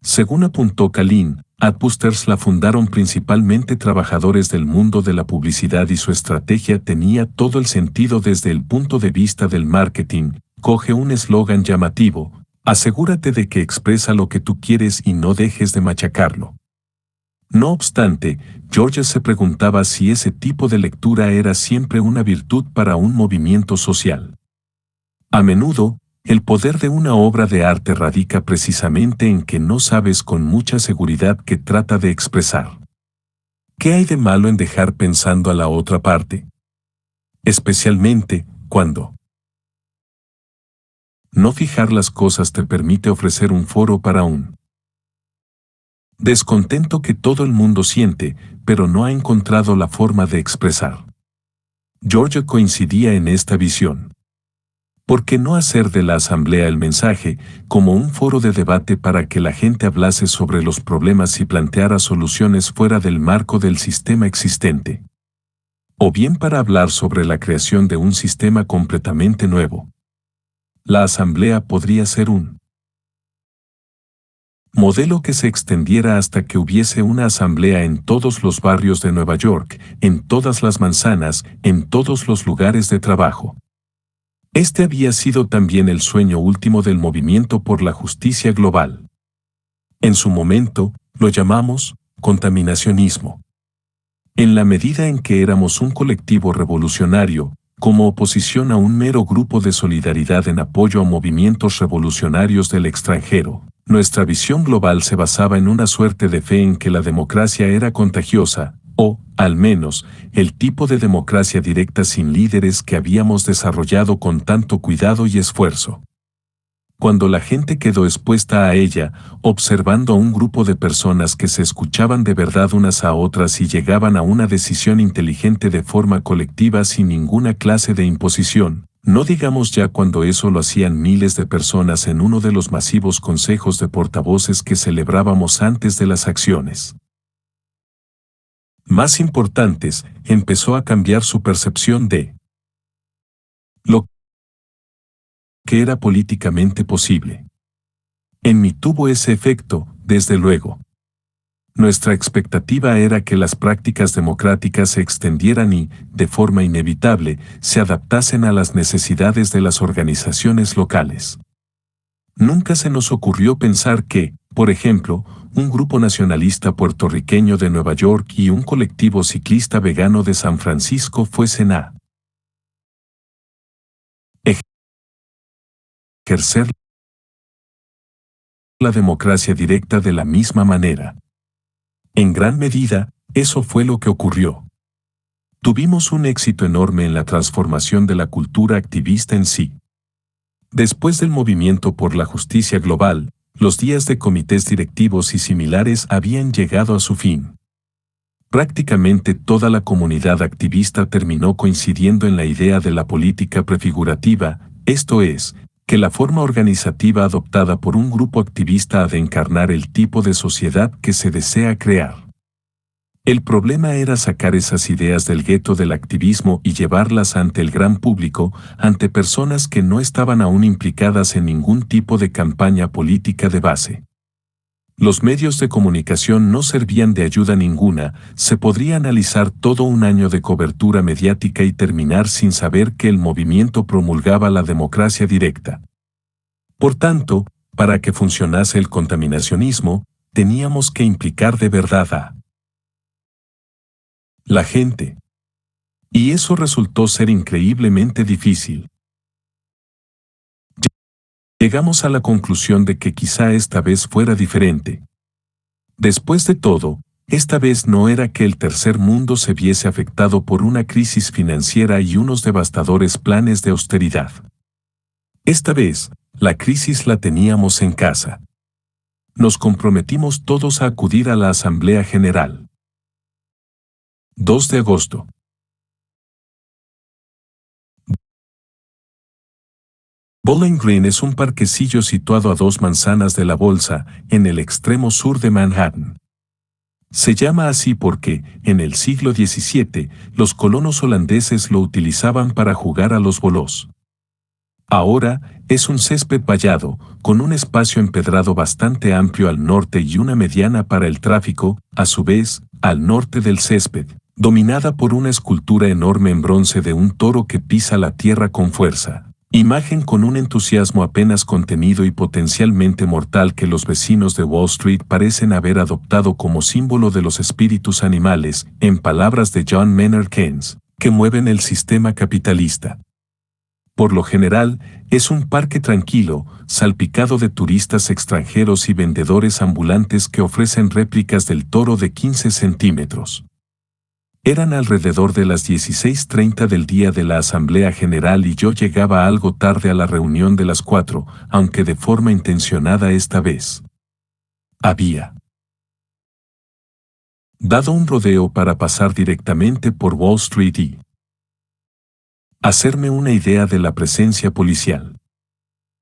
Según apuntó Kalin, Adbusters la fundaron principalmente trabajadores del mundo de la publicidad y su estrategia tenía todo el sentido desde el punto de vista del marketing. Coge un eslogan llamativo, asegúrate de que expresa lo que tú quieres y no dejes de machacarlo. No obstante, Georgia se preguntaba si ese tipo de lectura era siempre una virtud para un movimiento social. A menudo, el poder de una obra de arte radica precisamente en que no sabes con mucha seguridad qué trata de expresar. ¿Qué hay de malo en dejar pensando a la otra parte? Especialmente, cuando no fijar las cosas te permite ofrecer un foro para un descontento que todo el mundo siente, pero no ha encontrado la forma de expresar. Georgia coincidía en esta visión. ¿Por qué no hacer de la asamblea el mensaje, como un foro de debate para que la gente hablase sobre los problemas y planteara soluciones fuera del marco del sistema existente? O bien para hablar sobre la creación de un sistema completamente nuevo. La asamblea podría ser un modelo que se extendiera hasta que hubiese una asamblea en todos los barrios de Nueva York, en todas las manzanas, en todos los lugares de trabajo. Este había sido también el sueño último del movimiento por la justicia global. En su momento, lo llamamos contaminacionismo. En la medida en que éramos un colectivo revolucionario, como oposición a un mero grupo de solidaridad en apoyo a movimientos revolucionarios del extranjero, nuestra visión global se basaba en una suerte de fe en que la democracia era contagiosa, o, al menos, el tipo de democracia directa sin líderes que habíamos desarrollado con tanto cuidado y esfuerzo. Cuando la gente quedó expuesta a ella, observando a un grupo de personas que se escuchaban de verdad unas a otras y llegaban a una decisión inteligente de forma colectiva sin ninguna clase de imposición, No digamos ya cuando eso lo hacían miles de personas en uno de los masivos consejos de portavoces que celebrábamos antes de las acciones más importantes, empezó a cambiar su percepción de lo que era políticamente posible. En mí tuvo ese efecto, desde luego. Nuestra expectativa era que las prácticas democráticas se extendieran y, de forma inevitable, se adaptasen a las necesidades de las organizaciones locales. Nunca se nos ocurrió pensar que, por ejemplo, un grupo nacionalista puertorriqueño de Nueva York y un colectivo ciclista vegano de San Francisco fuesen a ejercer la democracia directa de la misma manera. En gran medida, eso fue lo que ocurrió. Tuvimos un éxito enorme en la transformación de la cultura activista en sí. Después del movimiento por la justicia global, los días de comités directivos y similares habían llegado a su fin. Prácticamente toda la comunidad activista terminó coincidiendo en la idea de la política prefigurativa, esto es, que la forma organizativa adoptada por un grupo activista ha de encarnar el tipo de sociedad que se desea crear. El problema era sacar esas ideas del gueto del activismo y llevarlas ante el gran público, ante personas que no estaban aún implicadas en ningún tipo de campaña política de base. Los medios de comunicación no servían de ayuda ninguna, se podría analizar todo un año de cobertura mediática y terminar sin saber que el movimiento promulgaba la democracia directa. Por tanto, para que funcionase el contaminacionismo, teníamos que implicar de verdad a la gente. Y eso resultó ser increíblemente difícil. Llegamos a la conclusión de que quizá esta vez fuera diferente. Después de todo, esta vez no era que el tercer mundo se viese afectado por una crisis financiera y unos devastadores planes de austeridad. Esta vez, la crisis la teníamos en casa. Nos comprometimos todos a acudir a la Asamblea General. 2 de agosto. Bowling Green es un parquecillo situado a 2 manzanas de la Bolsa, en el extremo sur de Manhattan. Se llama así porque, en el siglo XVII, los colonos holandeses lo utilizaban para jugar a los bolos. Ahora, es un césped vallado, con un espacio empedrado bastante amplio al norte y una mediana para el tráfico, a su vez, al norte del césped, dominada por una escultura enorme en bronce de un toro que pisa la tierra con fuerza. Imagen con un entusiasmo apenas contenido y potencialmente mortal que los vecinos de Wall Street parecen haber adoptado como símbolo de los espíritus animales, en palabras de John Maynard Keynes, que mueven el sistema capitalista. Por lo general, es un parque tranquilo, salpicado de turistas extranjeros y vendedores ambulantes que ofrecen réplicas del toro de 15 centímetros. Eran alrededor de las 16:30 del día de la Asamblea General y yo llegaba algo tarde a la reunión de las 4, aunque de forma intencionada esta vez. Había dado un rodeo para pasar directamente por Wall Street y hacerme una idea de la presencia policial.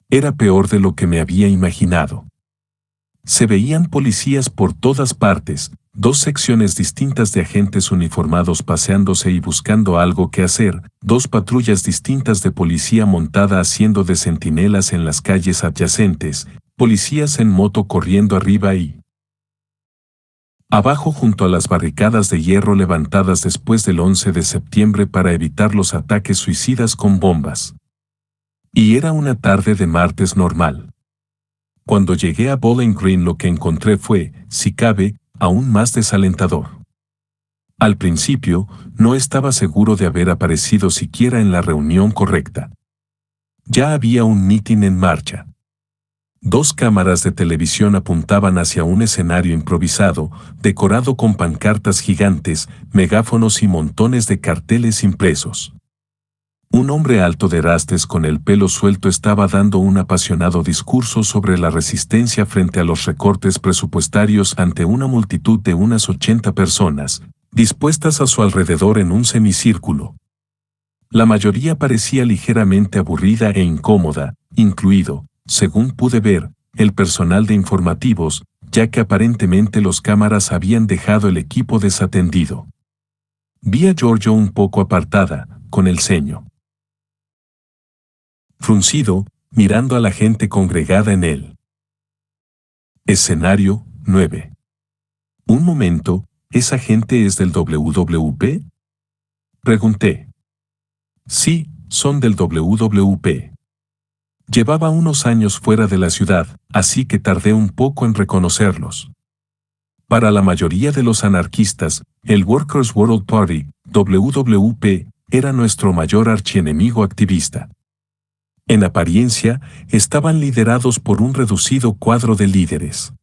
Era peor de lo que me había imaginado. Se veían policías por todas partes, 2 secciones distintas de agentes uniformados paseándose y buscando algo que hacer, 2 patrullas distintas de policía montada haciendo de centinelas en las calles adyacentes, policías en moto corriendo arriba y abajo junto a las barricadas de hierro levantadas después del 11 de septiembre para evitar los ataques suicidas con bombas. Y era una tarde de martes normal. Cuando llegué a Bowling Green lo que encontré fue, si cabe, aún más desalentador. Al principio, no estaba seguro de haber aparecido siquiera en la reunión correcta. Ya había un mitin en marcha. 2 cámaras de televisión apuntaban hacia un escenario improvisado, decorado con pancartas gigantes, megáfonos y montones de carteles impresos. Un hombre alto de rastes con el pelo suelto estaba dando un apasionado discurso sobre la resistencia frente a los recortes presupuestarios ante una multitud de unas 80 personas, dispuestas a su alrededor en un semicírculo. La mayoría parecía ligeramente aburrida e incómoda, incluido, según pude ver, el personal de informativos, ya que aparentemente los cámaras habían dejado el equipo desatendido. Vi a Giorgio un poco apartada, con el ceño fruncido, mirando a la gente congregada en él. Escenario 9. Un momento, ¿esa gente es del WWP? Pregunté. Sí, son del WWP. Llevaba unos años fuera de la ciudad, así que tardé un poco en reconocerlos. Para la mayoría de los anarquistas, el Workers' World Party, WWP, era nuestro mayor archienemigo activista. En apariencia, estaban liderados por un reducido cuadro de líderes,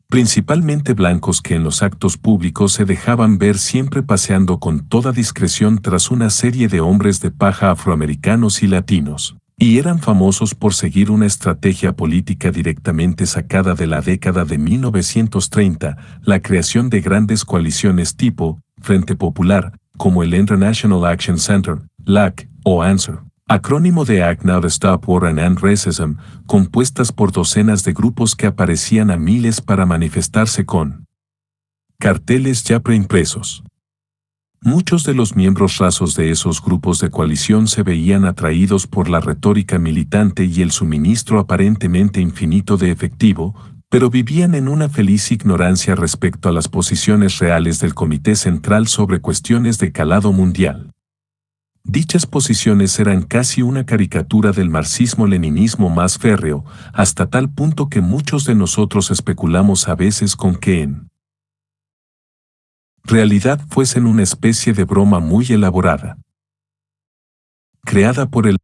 principalmente blancos que en los actos públicos se dejaban ver siempre paseando con toda discreción tras una serie de hombres de paja afroamericanos y latinos, y eran famosos por seguir una estrategia política directamente sacada de la década de 1930, la creación de grandes coaliciones tipo Frente Popular, como el International Action Center, LAC, o ANSWER, acrónimo de Act Now to Stop War and End Racism, compuestas por docenas de grupos que aparecían a miles para manifestarse con carteles ya preimpresos. Muchos de los miembros rasos de esos grupos de coalición se veían atraídos por la retórica militante y el suministro aparentemente infinito de efectivo, pero vivían en una feliz ignorancia respecto a las posiciones reales del Comité Central sobre cuestiones de calado mundial. Dichas posiciones eran casi una caricatura del marxismo-leninismo más férreo, hasta tal punto que muchos de nosotros especulamos a veces con que en realidad fuesen una especie de broma muy elaborada, creada por el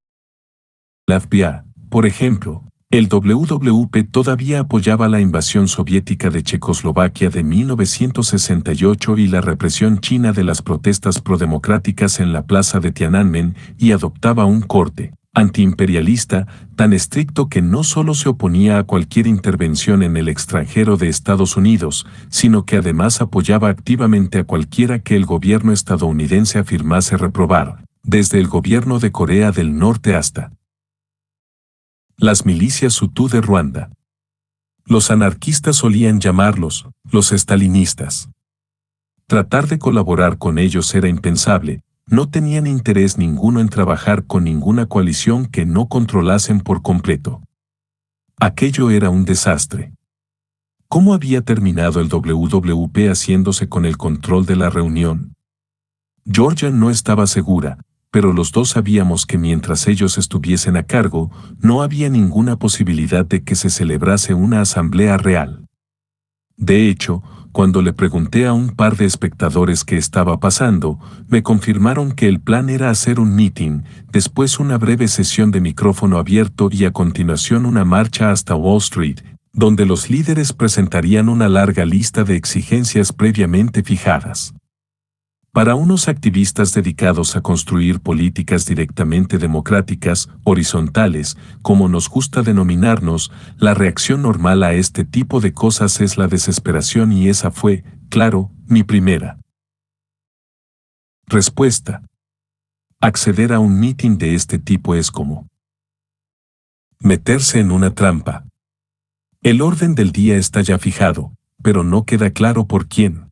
FBI. Por ejemplo, el WWP todavía apoyaba la invasión soviética de Checoslovaquia de 1968 y la represión china de las protestas prodemocráticas en la plaza de Tiananmen y adoptaba un corte antiimperialista tan estricto que no solo se oponía a cualquier intervención en el extranjero de Estados Unidos, sino que además apoyaba activamente a cualquiera que el gobierno estadounidense afirmase reprobar, desde el gobierno de Corea del Norte hasta las milicias Hutu de Ruanda. Los anarquistas solían llamarlos los estalinistas. Tratar de colaborar con ellos era impensable, no tenían interés ninguno en trabajar con ninguna coalición que no controlasen por completo. Aquello era un desastre. ¿Cómo había terminado el WWP haciéndose con el control de la reunión? Georgia no estaba segura, pero los dos sabíamos que mientras ellos estuviesen a cargo, no había ninguna posibilidad de que se celebrase una asamblea real. De hecho, cuando le pregunté a un par de espectadores qué estaba pasando, me confirmaron que el plan era hacer un meeting, después una breve sesión de micrófono abierto y a continuación una marcha hasta Wall Street, donde los líderes presentarían una larga lista de exigencias previamente fijadas. Para unos activistas dedicados a construir políticas directamente democráticas, horizontales, como nos gusta denominarnos, la reacción normal a este tipo de cosas es la desesperación y esa fue, claro, mi primera respuesta. Acceder a un meeting de este tipo es como meterse en una trampa. El orden del día está ya fijado, pero no queda claro por quién.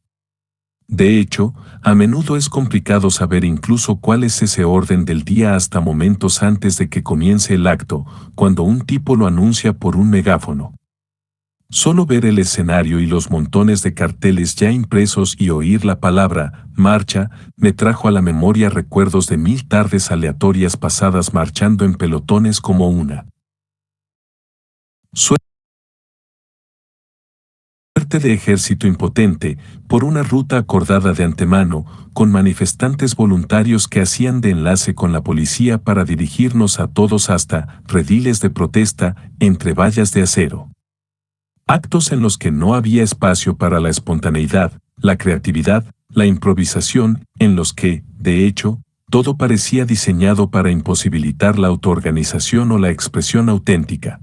De hecho, a menudo es complicado saber incluso cuál es ese orden del día hasta momentos antes de que comience el acto, cuando un tipo lo anuncia por un megáfono. Solo ver el escenario y los montones de carteles ya impresos y oír la palabra marcha me trajo a la memoria recuerdos de 1000 tardes aleatorias pasadas marchando en pelotones como una suerte de ejército impotente, por una ruta acordada de antemano, con manifestantes voluntarios que hacían de enlace con la policía para dirigirnos a todos hasta rediles de protesta entre vallas de acero. Actos en los que no había espacio para la espontaneidad, la creatividad, la improvisación, en los que, de hecho, todo parecía diseñado para imposibilitar la autoorganización o la expresión auténtica.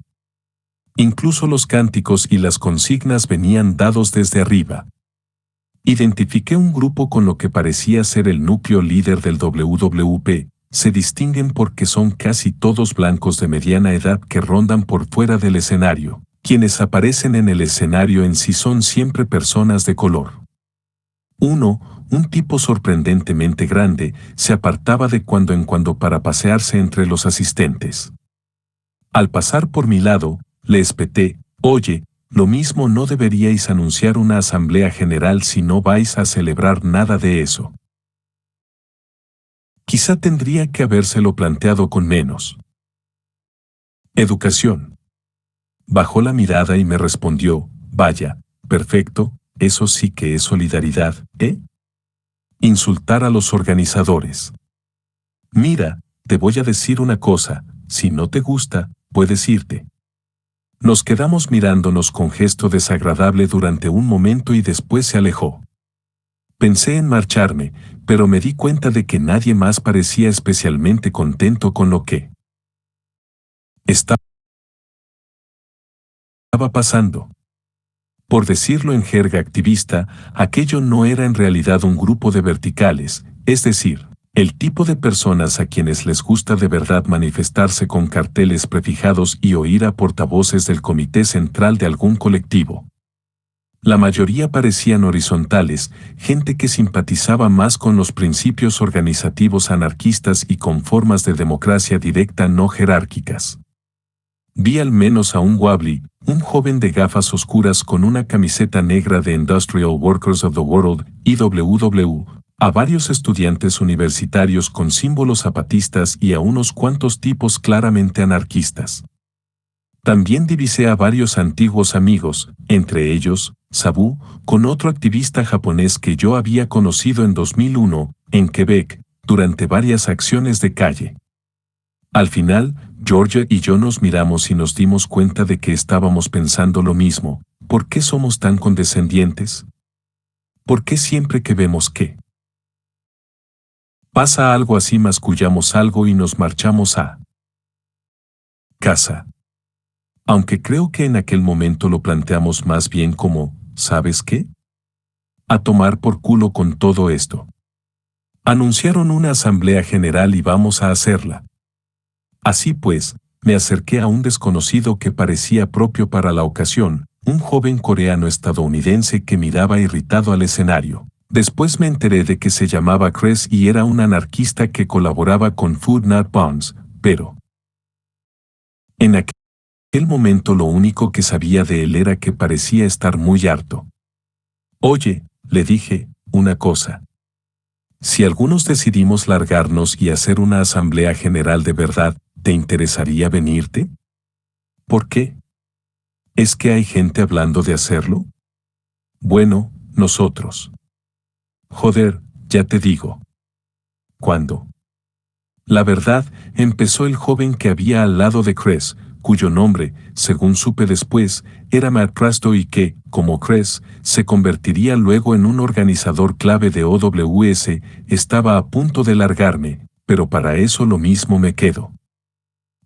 Incluso los cánticos y las consignas venían dados desde arriba. Identifiqué un grupo con lo que parecía ser el núcleo líder del WWP. Se distinguen porque son casi todos blancos de mediana edad que rondan por fuera del escenario. Quienes aparecen en el escenario en sí son siempre personas de color. Uno, un tipo sorprendentemente grande, se apartaba de cuando en cuando para pasearse entre los asistentes. Al pasar por mi lado, le espeté: «Oye, lo mismo no deberíais anunciar una asamblea general si no vais a celebrar nada de eso». Quizá tendría que habérselo planteado con menos educación. Bajó la mirada y me respondió: «Vaya, perfecto, eso sí que es solidaridad, ¿eh? Insultar a los organizadores. Mira, te voy a decir una cosa, si no te gusta, puedes irte». Nos quedamos mirándonos con gesto desagradable durante un momento y después se alejó. Pensé en marcharme, pero me di cuenta de que nadie más parecía especialmente contento con lo que estaba pasando. Por decirlo en jerga activista, aquello no era en realidad un grupo de verticales, es decir, el tipo de personas a quienes les gusta de verdad manifestarse con carteles prefijados y oír a portavoces del comité central de algún colectivo. La mayoría parecían horizontales, gente que simpatizaba más con los principios organizativos anarquistas y con formas de democracia directa no jerárquicas. Vi al menos a un Wobbly, un joven de gafas oscuras con una camiseta negra de Industrial Workers of the World, IWW, a varios estudiantes universitarios con símbolos zapatistas y a unos cuantos tipos claramente anarquistas. También divisé a varios antiguos amigos, entre ellos, Sabu, con otro activista japonés que yo había conocido en 2001, en Quebec, durante varias acciones de calle. Al final, Georgia y yo nos miramos y nos dimos cuenta de que estábamos pensando lo mismo. ¿Por qué somos tan condescendientes? ¿Por qué siempre que vemos que pasa algo así mascullamos algo y nos marchamos a casa? Aunque creo que en aquel momento lo planteamos más bien como, ¿sabes qué? A tomar por culo con todo esto. Anunciaron una asamblea general y vamos a hacerla. Así pues, me acerqué a un desconocido que parecía propio para la ocasión, un joven coreano-estadounidense que miraba irritado al escenario. Después me enteré de que se llamaba Chris y era un anarquista que colaboraba con Food Not Bombs, pero en aquel momento lo único que sabía de él era que parecía estar muy harto. «Oye», le dije, «una cosa. Si algunos decidimos largarnos y hacer una asamblea general de verdad, ¿te interesaría venirte?» «¿Por qué? ¿Es que hay gente hablando de hacerlo?» «Bueno, nosotros». «Joder, ya te digo». «¿Cuándo?» La verdad, empezó el joven que había al lado de Chris, cuyo nombre, según supe después, era Matt Prasto y que, como Chris, se convertiría luego en un organizador clave de OWS. Estaba a punto de largarme, pero para eso lo mismo me quedo.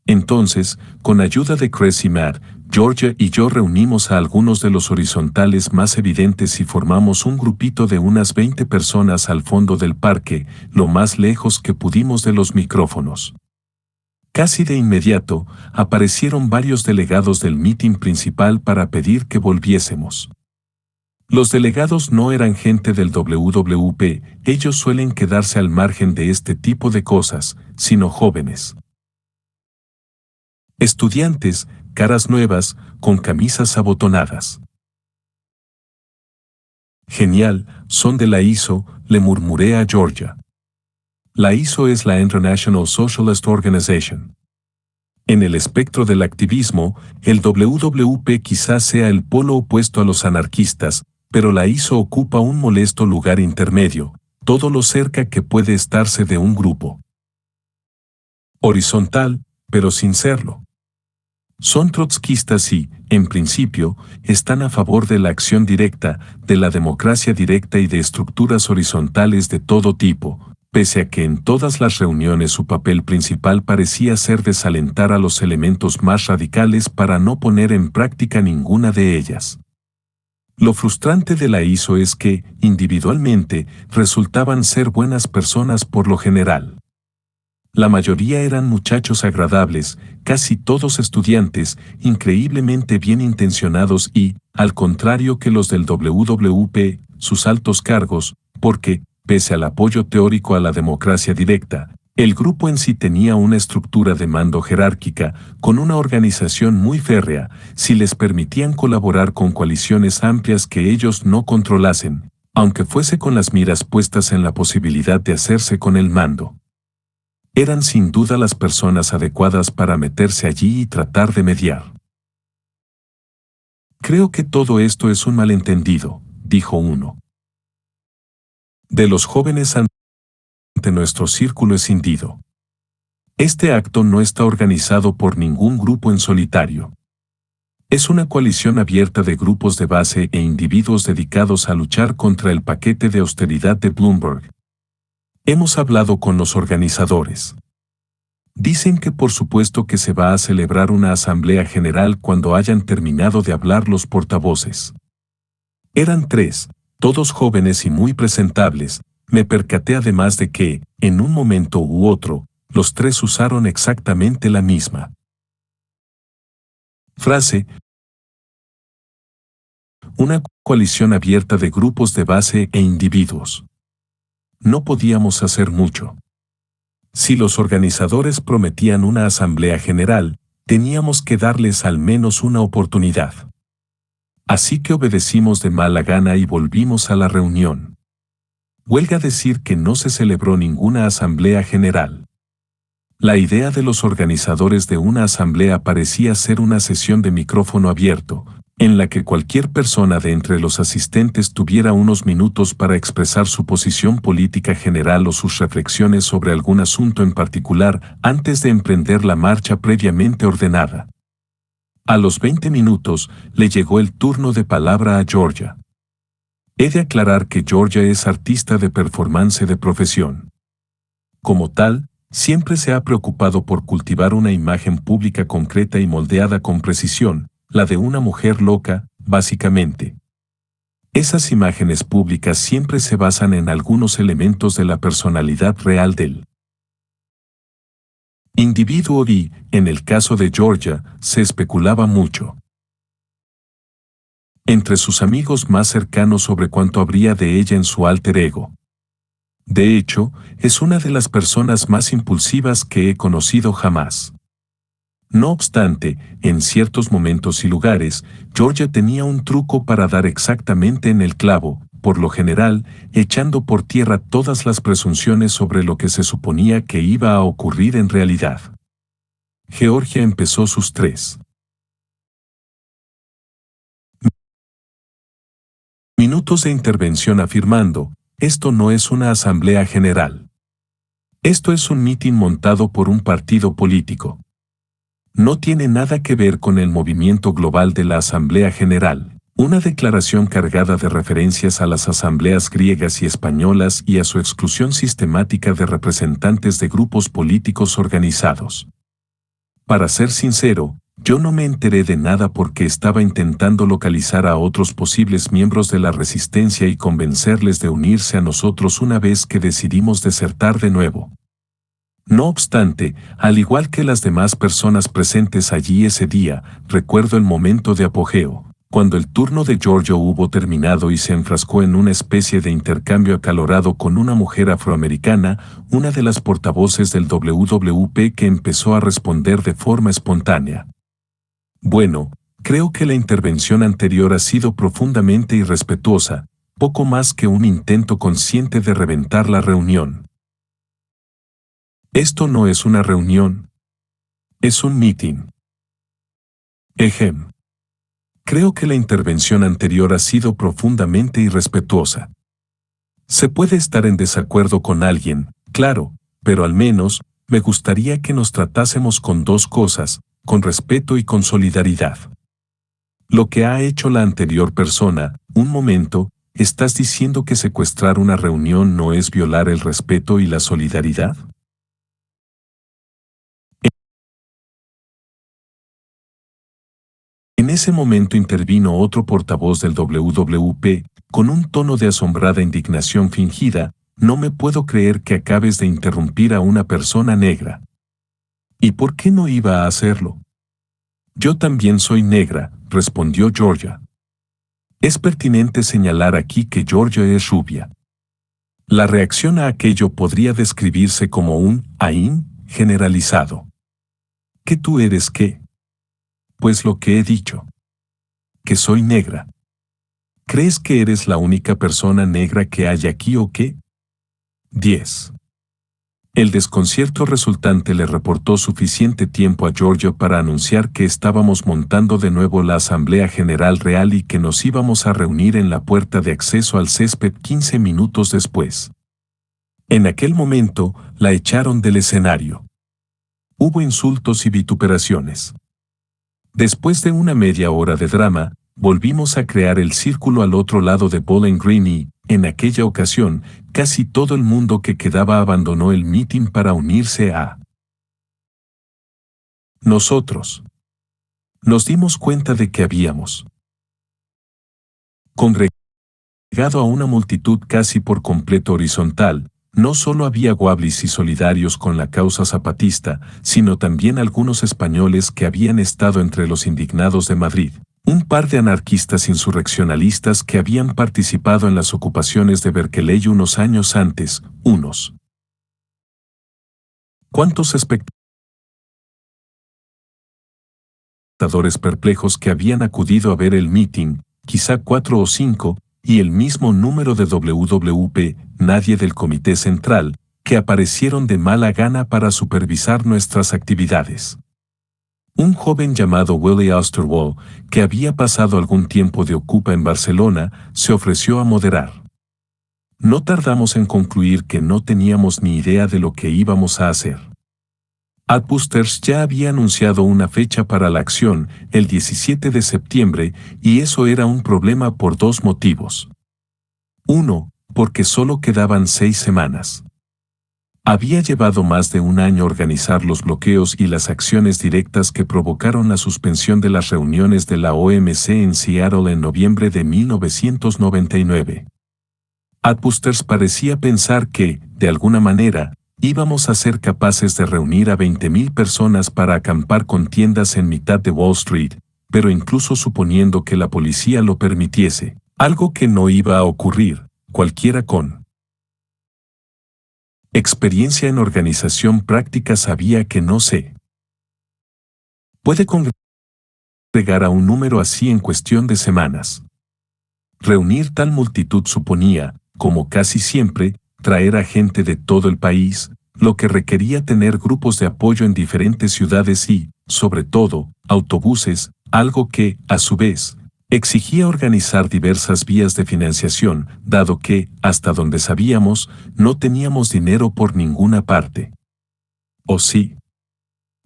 Entonces, con ayuda de Chris y Matt, Georgia y yo reunimos a algunos de los horizontales más evidentes y formamos un grupito de unas 20 personas al fondo del parque, lo más lejos que pudimos de los micrófonos. Casi de inmediato, aparecieron varios delegados del mitin principal para pedir que volviésemos. Los delegados no eran gente del WWP, ellos suelen quedarse al margen de este tipo de cosas, sino jóvenes. Estudiantes, caras nuevas, con camisas abotonadas. «Genial, son de la ISO», le murmuré a Georgia. La ISO es la International Socialist Organization. En el espectro del activismo, el WWP quizás sea el polo opuesto a los anarquistas, pero la ISO ocupa un molesto lugar intermedio, todo lo cerca que puede estarse de un grupo horizontal, pero sin serlo. Son trotskistas y, en principio, están a favor de la acción directa, de la democracia directa y de estructuras horizontales de todo tipo, pese a que en todas las reuniones su papel principal parecía ser desalentar a los elementos más radicales para no poner en práctica ninguna de ellas. Lo frustrante de la ISO es que, individualmente, resultaban ser buenas personas por lo general. La mayoría eran muchachos agradables, casi todos estudiantes, increíblemente bien intencionados y, al contrario que los del WWP, sus altos cargos, porque, pese al apoyo teórico a la democracia directa, el grupo en sí tenía una estructura de mando jerárquica, con una organización muy férrea, si les permitían colaborar con coaliciones amplias que ellos no controlasen, aunque fuese con las miras puestas en la posibilidad de hacerse con el mando. Eran sin duda las personas adecuadas para meterse allí y tratar de mediar. Creo que todo esto es un malentendido, dijo uno de los jóvenes ante nuestro círculo escindido. Este acto no está organizado por ningún grupo en solitario. Es una coalición abierta de grupos de base e individuos dedicados a luchar contra el paquete de austeridad de Bloomberg. Hemos hablado con los organizadores. Dicen que por supuesto que se va a celebrar una asamblea general cuando hayan terminado de hablar los portavoces. Eran 3, todos jóvenes y muy presentables. Me percaté además de que, en un momento u otro, los 3 usaron exactamente la misma frase. Una coalición abierta de grupos de base e individuos. No podíamos hacer mucho. Si los organizadores prometían una asamblea general, teníamos que darles al menos una oportunidad. Así que obedecimos de mala gana y volvimos a la reunión. Huelga decir que no se celebró ninguna asamblea general. La idea de los organizadores de una asamblea parecía ser una sesión de micrófono abierto, en la que cualquier persona de entre los asistentes tuviera unos minutos para expresar su posición política general o sus reflexiones sobre algún asunto en particular antes de emprender la marcha previamente ordenada. A los 20 minutos le llegó el turno de palabra a Georgia. He de aclarar que Georgia es artista de performance de profesión. Como tal, siempre se ha preocupado por cultivar una imagen pública concreta y moldeada con precisión, la de una mujer loca, básicamente. Esas imágenes públicas siempre se basan en algunos elementos de la personalidad real del individuo y, en el caso de Georgia, se especulaba mucho entre sus amigos más cercanos sobre cuánto habría de ella en su alter ego. De hecho, es una de las personas más impulsivas que he conocido jamás. No obstante, en ciertos momentos y lugares, Georgia tenía un truco para dar exactamente en el clavo, por lo general, echando por tierra todas las presunciones sobre lo que se suponía que iba a ocurrir en realidad. Georgia empezó sus 3 minutos de intervención afirmando: esto no es una asamblea general. Esto es un mitin montado por un partido político. No tiene nada que ver con el movimiento global de la Asamblea General, una declaración cargada de referencias a las asambleas griegas y españolas y a su exclusión sistemática de representantes de grupos políticos organizados. Para ser sincero, yo no me enteré de nada porque estaba intentando localizar a otros posibles miembros de la resistencia y convencerles de unirse a nosotros una vez que decidimos desertar de nuevo. No obstante, al igual que las demás personas presentes allí ese día, recuerdo el momento de apogeo, cuando el turno de Giorgio hubo terminado y se enfrascó en una especie de intercambio acalorado con una mujer afroamericana, una de las portavoces del WWP, que empezó a responder de forma espontánea. Bueno, creo que la intervención anterior ha sido profundamente irrespetuosa, poco más que un intento consciente de reventar la reunión. Esto no es una reunión. Es un meeting. Ejem. Creo que la intervención anterior ha sido profundamente irrespetuosa. Se puede estar en desacuerdo con alguien, claro, pero al menos, me gustaría que nos tratásemos con 2 cosas, con respeto y con solidaridad. Lo que ha hecho la anterior persona, un momento, ¿estás diciendo que secuestrar una reunión no es violar el respeto y la solidaridad? En En ese momento intervino otro portavoz del WWP, con un tono de asombrada indignación fingida: no me puedo creer que acabes de interrumpir a una persona negra. ¿Y por qué no iba a hacerlo? Yo también soy negra, respondió Georgia. Es pertinente señalar aquí que Georgia es rubia. La reacción a aquello podría describirse como un ahín generalizado. ¿Qué tú eres qué? Pues lo que he dicho. Que soy negra. ¿Crees que eres la única persona negra que hay aquí o qué? 10. El desconcierto resultante le reportó suficiente tiempo a Georgia para anunciar que estábamos montando de nuevo la Asamblea General Real y que nos íbamos a reunir en la puerta de acceso al césped 15 minutos después. En aquel momento, la echaron del escenario. Hubo insultos y vituperaciones. Después de una media hora de drama, volvimos a crear el círculo al otro lado de Bowling Green y, en aquella ocasión, casi todo el mundo que quedaba abandonó el meeting para unirse a nosotros. Nos dimos cuenta de que habíamos congregado a una multitud casi por completo horizontal. No solo había guablis y solidarios con la causa zapatista, sino también algunos españoles que habían estado entre los indignados de Madrid, un par de anarquistas insurreccionalistas que habían participado en las ocupaciones de Berkeley unos años antes, unos cuantos espectadores perplejos que habían acudido a ver el meeting, quizá 4 o 5, y el mismo número de WWP, nadie del Comité Central, que aparecieron de mala gana para supervisar nuestras actividades. Un joven llamado Willie Osterwald, que había pasado algún tiempo de ocupa en Barcelona, se ofreció a moderar. No tardamos en concluir que no teníamos ni idea de lo que íbamos a hacer. Adbusters ya había anunciado una fecha para la acción, el 17 de septiembre, y eso era un problema por dos motivos. 1, porque solo quedaban 6 semanas. Había llevado más de un año organizar los bloqueos y las acciones directas que provocaron la suspensión de las reuniones de la OMC en Seattle en noviembre de 1999. Adbusters parecía pensar que, de alguna manera, íbamos a ser capaces de reunir a 20,000 personas para acampar con tiendas en mitad de Wall Street, pero incluso suponiendo que la policía lo permitiese, algo que no iba a ocurrir, cualquiera con experiencia en organización práctica sabía que no se puede congregar a un número así en cuestión de semanas. Reunir tal multitud suponía, como casi siempre, traer a gente de todo el país, lo que requería tener grupos de apoyo en diferentes ciudades y, sobre todo, autobuses, algo que, a su vez, exigía organizar diversas vías de financiación, dado que, hasta donde sabíamos, no teníamos dinero por ninguna parte. ¿O sí?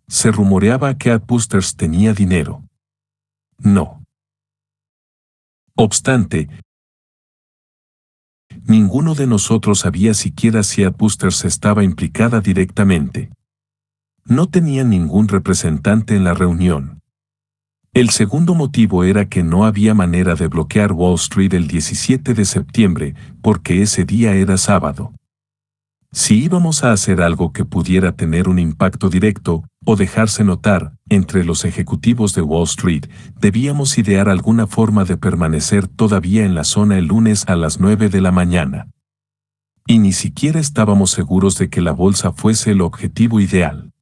Se rumoreaba que Adbusters tenía dinero. No obstante, ninguno de nosotros sabía siquiera si Adbusters estaba implicada directamente. No tenía ningún representante en la reunión. El segundo motivo era que no había manera de bloquear Wall Street el 17 de septiembre, porque ese día era sábado. Si íbamos a hacer algo que pudiera tener un impacto directo, o dejarse notar, entre los ejecutivos de Wall Street, debíamos idear alguna forma de permanecer todavía en la zona el lunes a las 9 de la mañana. Y ni siquiera estábamos seguros de que la bolsa fuese el objetivo ideal.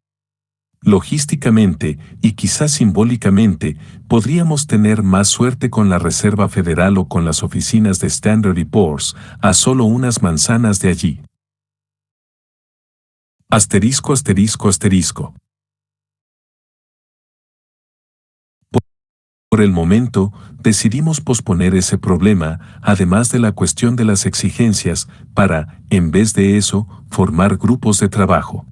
Logísticamente, y quizás simbólicamente, podríamos tener más suerte con la Reserva Federal o con las oficinas de Standard & Poor's, a solo unas manzanas de allí. Asterisco, asterisco, asterisco. Por el momento, decidimos posponer ese problema, además de la cuestión de las exigencias, para, en vez de eso, formar grupos de trabajo.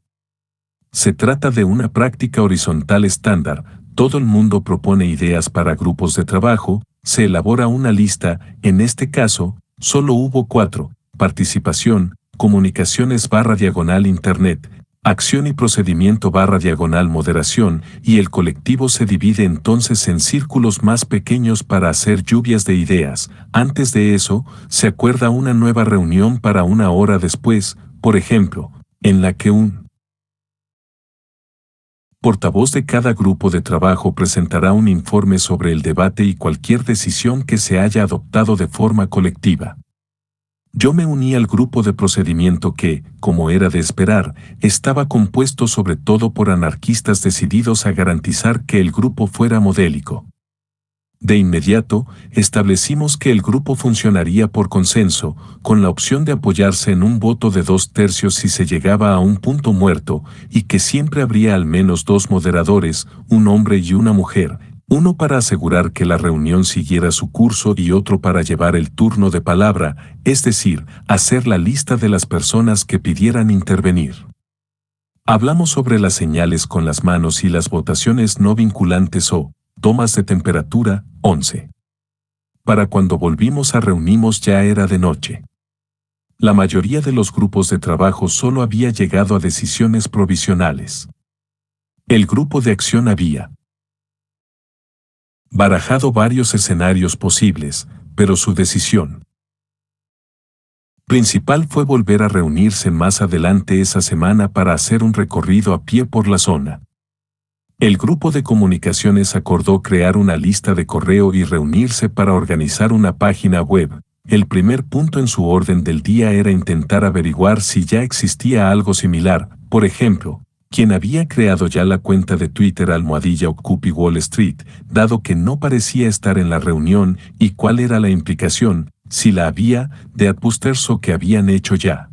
Se trata de una práctica horizontal estándar, todo el mundo propone ideas para grupos de trabajo, se elabora una lista, en este caso, solo hubo 4, participación, comunicaciones /internet, acción y procedimiento / moderación, y el colectivo se divide entonces en círculos más pequeños para hacer lluvias de ideas. Antes de eso, se acuerda una nueva reunión para una hora después, por ejemplo, en la que un portavoz de cada grupo de trabajo presentará un informe sobre el debate y cualquier decisión que se haya adoptado de forma colectiva. Yo me uní al grupo de procedimiento que, como era de esperar, estaba compuesto sobre todo por anarquistas decididos a garantizar que el grupo fuera modélico. De inmediato, establecimos que el grupo funcionaría por consenso, con la opción de apoyarse en un voto de 2/3 si se llegaba a un punto muerto, y que siempre habría al menos 2 moderadores, un hombre y una mujer, uno para asegurar que la reunión siguiera su curso y otro para llevar el turno de palabra, es decir, hacer la lista de las personas que pidieran intervenir. Hablamos sobre las señales con las manos y las votaciones no vinculantes o tomas de temperatura. 11. Para cuando volvimos a reunimos ya era de noche. La mayoría de los grupos de trabajo solo había llegado a decisiones provisionales. El grupo de acción había barajado varios escenarios posibles, pero su decisión principal fue volver a reunirse más adelante esa semana para hacer un recorrido a pie por la zona. El grupo de comunicaciones acordó crear una lista de correo y reunirse para organizar una página web. El primer punto en su orden del día era intentar averiguar si ya existía algo similar, por ejemplo, quien había creado ya la cuenta de Twitter _Occupy Wall Street, dado que no parecía estar en la reunión, y cuál era la implicación, si la había, de Adbusters o que habían hecho ya.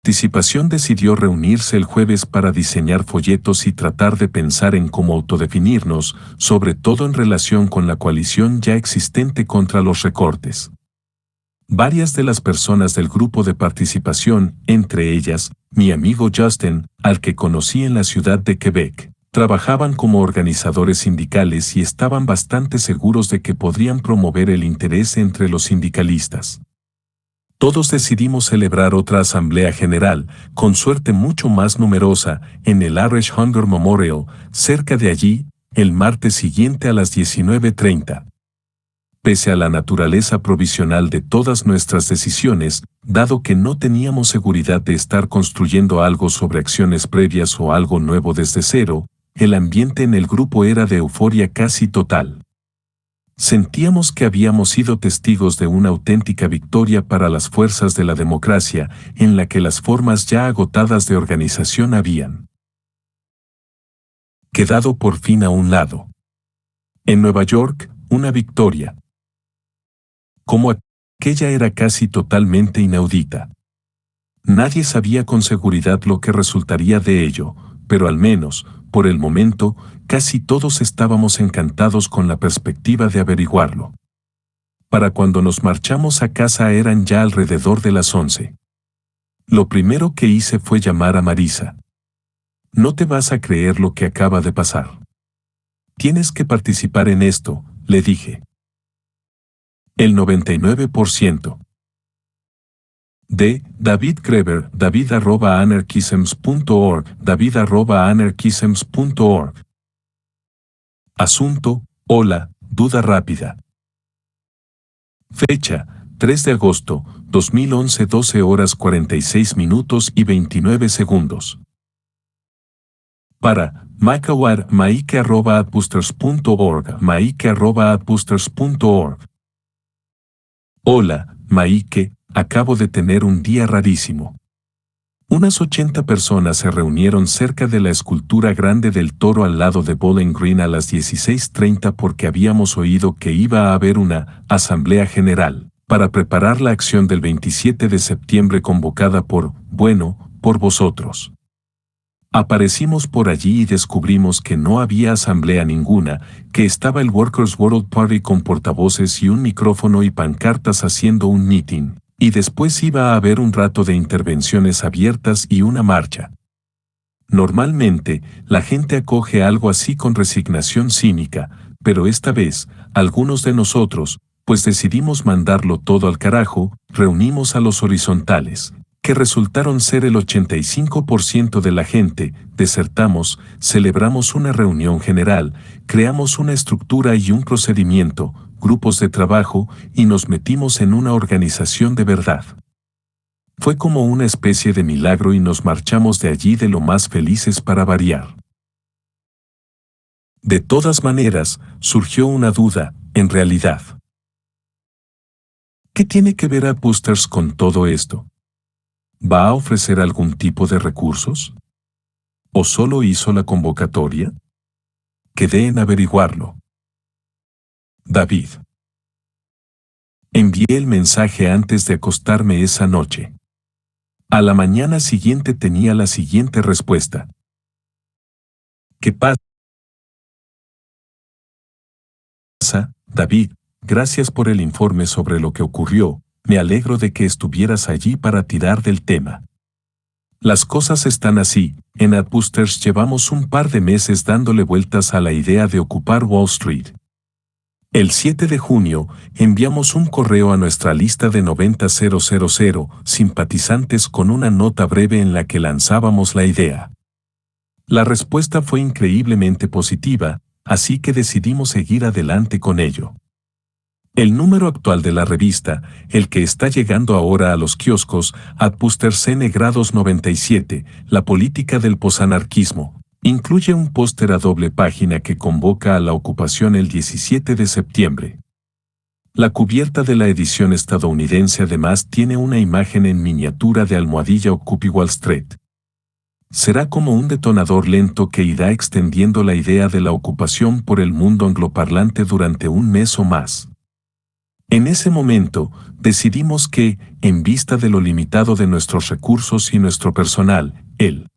Participación decidió reunirse el jueves para diseñar folletos y tratar de pensar en cómo autodefinirnos, sobre todo en relación con la coalición ya existente contra los recortes. Varias de las personas del grupo de participación, entre ellas, mi amigo Justin, al que conocí en la ciudad de Quebec, trabajaban como organizadores sindicales y estaban bastante seguros de que podrían promover el interés entre los sindicalistas. Todos decidimos celebrar otra asamblea general, con suerte mucho más numerosa, en el Irish Hunger Memorial, cerca de allí, el martes siguiente a las 19:30. Pese a la naturaleza provisional de todas nuestras decisiones, dado que no teníamos seguridad de estar construyendo algo sobre acciones previas o algo nuevo desde cero, el ambiente en el grupo era de euforia casi total. Sentíamos que habíamos sido testigos de una auténtica victoria para las fuerzas de la democracia, en la que las formas ya agotadas de organización habían quedado por fin a un lado. En Nueva York, una victoria como aquella era casi totalmente inaudita. Nadie sabía con seguridad lo que resultaría de ello, pero al menos, por el momento, casi todos estábamos encantados con la perspectiva de averiguarlo. Para cuando nos marchamos a casa eran ya alrededor de las 11. Lo primero que hice fue llamar a Marisa. No te vas a creer lo que acaba de pasar. Tienes que participar en esto, le dije. El 99% de David Kreber, david@anarchisms.org, david@anarchisms.org. Asunto: hola, duda rápida. Fecha: 3 de agosto, 2011, 12 horas 46 minutos y 29 segundos. Para Maike, maike@adbusters.org, maike@adbusters.org. Hola, Maike, acabo de tener un día rarísimo. Unas 80 personas se reunieron cerca de la escultura grande del toro al lado de Bowling Green a las 16:30 porque habíamos oído que iba a haber una asamblea general para preparar la acción del 27 de septiembre convocada por vosotros. Aparecimos por allí y descubrimos que no había asamblea ninguna, que estaba el Workers' World Party con portavoces y un micrófono y pancartas haciendo un meeting, y después iba a haber un rato de intervenciones abiertas y una marcha. Normalmente, la gente acoge algo así con resignación cínica, pero esta vez, algunos de nosotros, pues decidimos mandarlo todo al carajo, reunimos a los horizontales, que resultaron ser el 85% de la gente, desertamos, celebramos una reunión general, creamos una estructura y un procedimiento, grupos de trabajo, y nos metimos en una organización de verdad. Fue como una especie de milagro y nos marchamos de allí de lo más felices para variar. De todas maneras, surgió una duda, en realidad. ¿Qué tiene que ver AdBoosters con todo esto? ¿Va a ofrecer algún tipo de recursos? ¿O solo hizo la convocatoria? Quedé en averiguarlo. David. Envié el mensaje antes de acostarme esa noche. A la mañana siguiente tenía la siguiente respuesta. ¿Qué pasa, David? Gracias por el informe sobre lo que ocurrió. Me alegro de que estuvieras allí para tirar del tema. Las cosas están así. En AdBoosters llevamos un par de meses dándole vueltas a la idea de ocupar Wall Street. El 7 de junio, enviamos un correo a nuestra lista de 90,000 simpatizantes con una nota breve en la que lanzábamos la idea. La respuesta fue increíblemente positiva, así que decidimos seguir adelante con ello. El número actual de la revista, el que está llegando ahora a los kioscos, AdBoosters N grados 97, la política del posanarquismo, incluye un póster a doble página que convoca a la ocupación el 17 de septiembre. La cubierta de la edición estadounidense además tiene una imagen en miniatura de almohadilla Occupy Wall Street. Será como un detonador lento que irá extendiendo la idea de la ocupación por el mundo angloparlante durante un mes o más. En ese momento, decidimos que, en vista de lo limitado de nuestros recursos y nuestro personal, el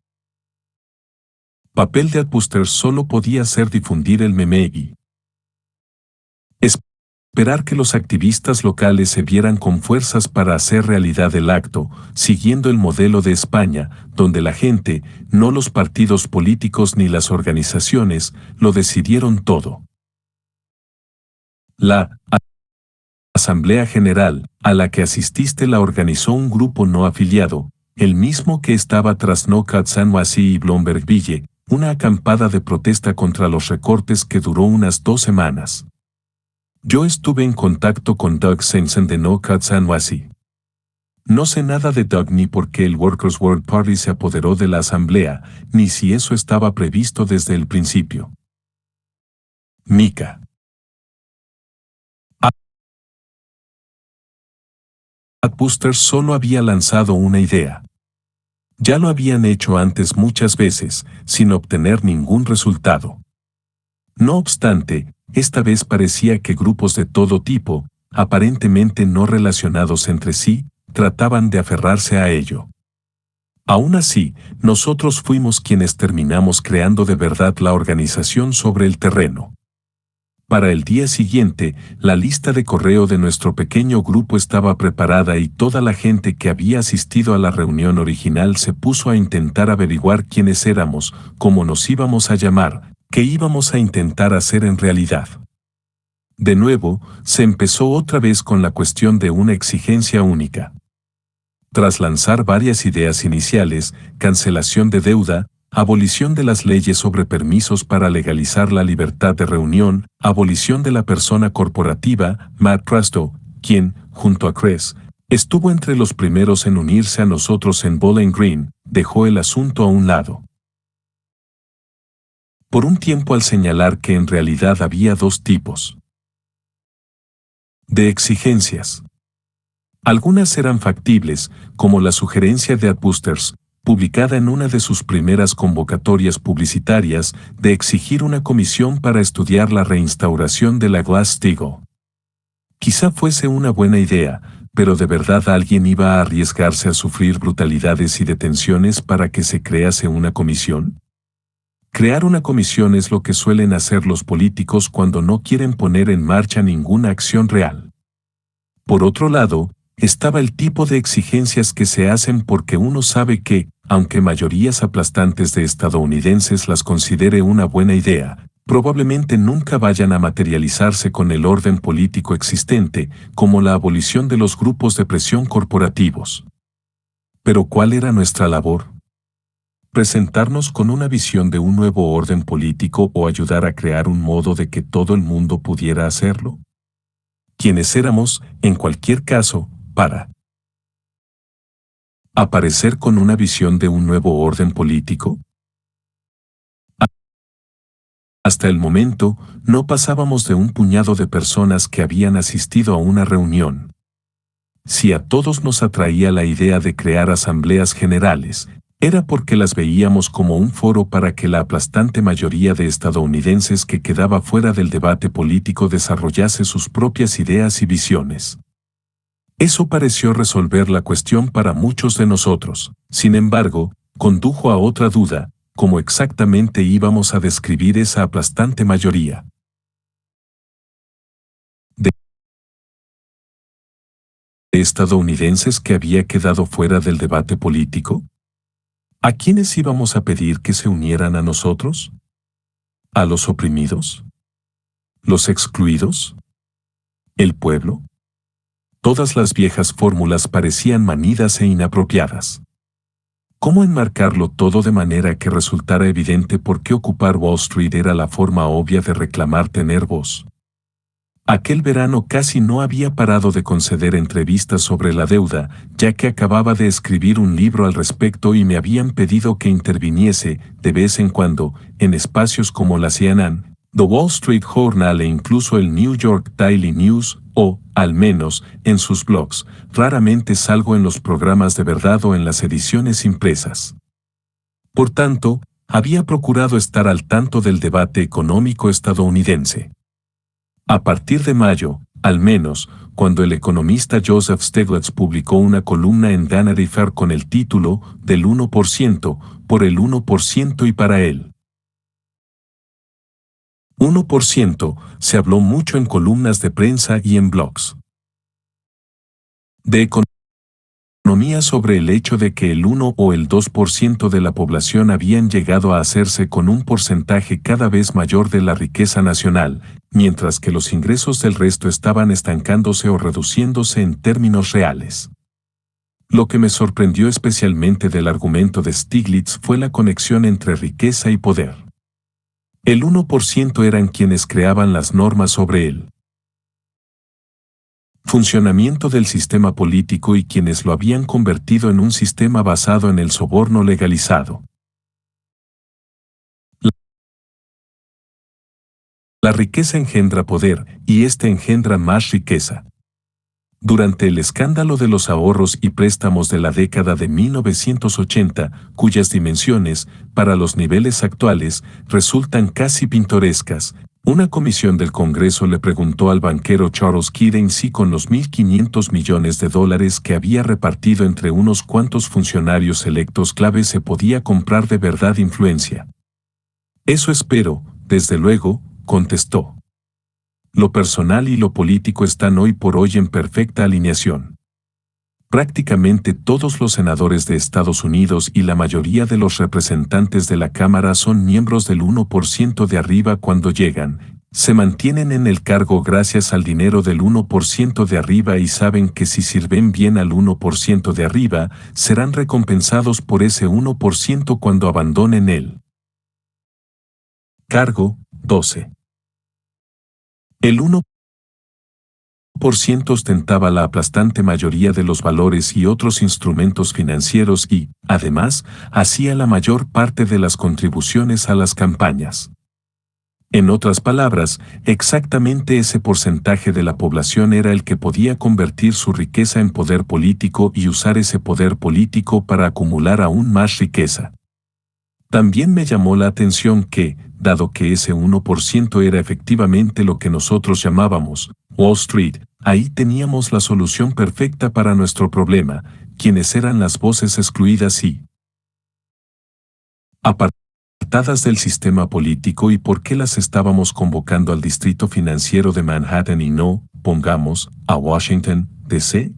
papel de AdBoosters solo podía ser difundir el meme y esperar que los activistas locales se vieran con fuerzas para hacer realidad el acto, siguiendo el modelo de España, donde la gente, no los partidos políticos ni las organizaciones, lo decidieron todo. La Asamblea General, a la que asististe, la organizó un grupo no afiliado, el mismo que estaba tras No Cut San Wasi y Bloombergville, una acampada de protesta contra los recortes que duró unas 2 semanas. Yo estuve en contacto con Doug Simpson de No Cut San Wasi. No sé nada de Doug ni por qué el Workers' World Party se apoderó de la asamblea, ni si eso estaba previsto desde el principio. Mika. AdBoosters solo había lanzado una idea. Ya lo habían hecho antes muchas veces, sin obtener ningún resultado. No obstante, esta vez parecía que grupos de todo tipo, aparentemente no relacionados entre sí, trataban de aferrarse a ello. Aún así, nosotros fuimos quienes terminamos creando de verdad la organización sobre el terreno. Para el día siguiente, la lista de correo de nuestro pequeño grupo estaba preparada y toda la gente que había asistido a la reunión original se puso a intentar averiguar quiénes éramos, cómo nos íbamos a llamar, qué íbamos a intentar hacer en realidad. De nuevo, se empezó otra vez con la cuestión de una exigencia única. Tras lanzar varias ideas iniciales, cancelación de deuda, abolición de las leyes sobre permisos para legalizar la libertad de reunión, abolición de la persona corporativa, Matt Prasto, quien, junto a Chris, estuvo entre los primeros en unirse a nosotros en Bowling Green, dejó el asunto a un lado. Por un tiempo al señalar que en realidad había 2 tipos de exigencias. Algunas eran factibles, como la sugerencia de AdBoosters, publicada en una de sus primeras convocatorias publicitarias, de exigir una comisión para estudiar la reinstauración de la Glass-Steagall. Quizá fuese una buena idea, pero ¿de verdad alguien iba a arriesgarse a sufrir brutalidades y detenciones para que se crease una comisión? Crear una comisión es lo que suelen hacer los políticos cuando no quieren poner en marcha ninguna acción real. Por otro lado, estaba el tipo de exigencias que se hacen porque uno sabe que, aunque mayorías aplastantes de estadounidenses las considere una buena idea, probablemente nunca vayan a materializarse con el orden político existente, como la abolición de los grupos de presión corporativos. Pero ¿cuál era nuestra labor? ¿Presentarnos con una visión de un nuevo orden político o ayudar a crear un modo de que todo el mundo pudiera hacerlo? ¿Quiénes éramos, en cualquier caso, para aparecer con una visión de un nuevo orden político? Hasta el momento, no pasábamos de un puñado de personas que habían asistido a una reunión. Si a todos nos atraía la idea de crear asambleas generales, era porque las veíamos como un foro para que la aplastante mayoría de estadounidenses que quedaba fuera del debate político desarrollase sus propias ideas y visiones. Eso pareció resolver la cuestión para muchos de nosotros. Sin embargo, condujo a otra duda: ¿cómo exactamente íbamos a describir esa aplastante mayoría de estadounidenses que había quedado fuera del debate político? ¿A quiénes íbamos a pedir que se unieran a nosotros? ¿A los oprimidos? ¿Los excluidos? ¿El pueblo? Todas las viejas fórmulas parecían manidas e inapropiadas. ¿Cómo enmarcarlo todo de manera que resultara evidente por qué ocupar Wall Street era la forma obvia de reclamar tener voz? Aquel verano casi no había parado de conceder entrevistas sobre la deuda, ya que acababa de escribir un libro al respecto y me habían pedido que interviniese, de vez en cuando, en espacios como la CNN, The Wall Street Journal e incluso el New York Daily News, o, al menos, en sus blogs. Raramente salgo en los programas de verdad o en las ediciones impresas. Por tanto, había procurado estar al tanto del debate económico estadounidense. A partir de mayo, al menos, cuando el economista Joseph Stiglitz publicó una columna en Vanity Fair con el título «Del 1%, por el 1% y para él». 1%, se habló mucho en columnas de prensa y en blogs de economía sobre el hecho de que el 1 o el 2% de la población habían llegado a hacerse con un porcentaje cada vez mayor de la riqueza nacional, mientras que los ingresos del resto estaban estancándose o reduciéndose en términos reales. Lo que me sorprendió especialmente del argumento de Stiglitz fue la conexión entre riqueza y poder. El 1% eran quienes creaban las normas sobre él. Funcionamiento del sistema político y quienes lo habían convertido en un sistema basado en el soborno legalizado. La riqueza engendra poder, y éste engendra más riqueza. Durante el escándalo de los ahorros y préstamos de la década de 1980, cuyas dimensiones, para los niveles actuales, resultan casi pintorescas, una comisión del Congreso le preguntó al banquero Charles Keating si con los $1.500 millones que había repartido entre unos cuantos funcionarios electos clave se podía comprar de verdad influencia. Eso espero, desde luego, contestó. Lo personal y lo político están hoy por hoy en perfecta alineación. Prácticamente todos los senadores de Estados Unidos y la mayoría de los representantes de la Cámara son miembros del 1% de arriba cuando llegan, se mantienen en el cargo gracias al dinero del 1% de arriba y saben que si sirven bien al 1% de arriba, serán recompensados por ese 1% cuando abandonen el cargo. 12. El 1% ostentaba la aplastante mayoría de los valores y otros instrumentos financieros y, además, hacía la mayor parte de las contribuciones a las campañas. En otras palabras, exactamente ese porcentaje de la población era el que podía convertir su riqueza en poder político y usar ese poder político para acumular aún más riqueza. También me llamó la atención que, dado que ese 1% era efectivamente lo que nosotros llamábamos Wall Street, ahí teníamos la solución perfecta para nuestro problema, quienes eran las voces excluidas y apartadas del sistema político y por qué las estábamos convocando al distrito financiero de Manhattan y no, pongamos, a Washington, D.C.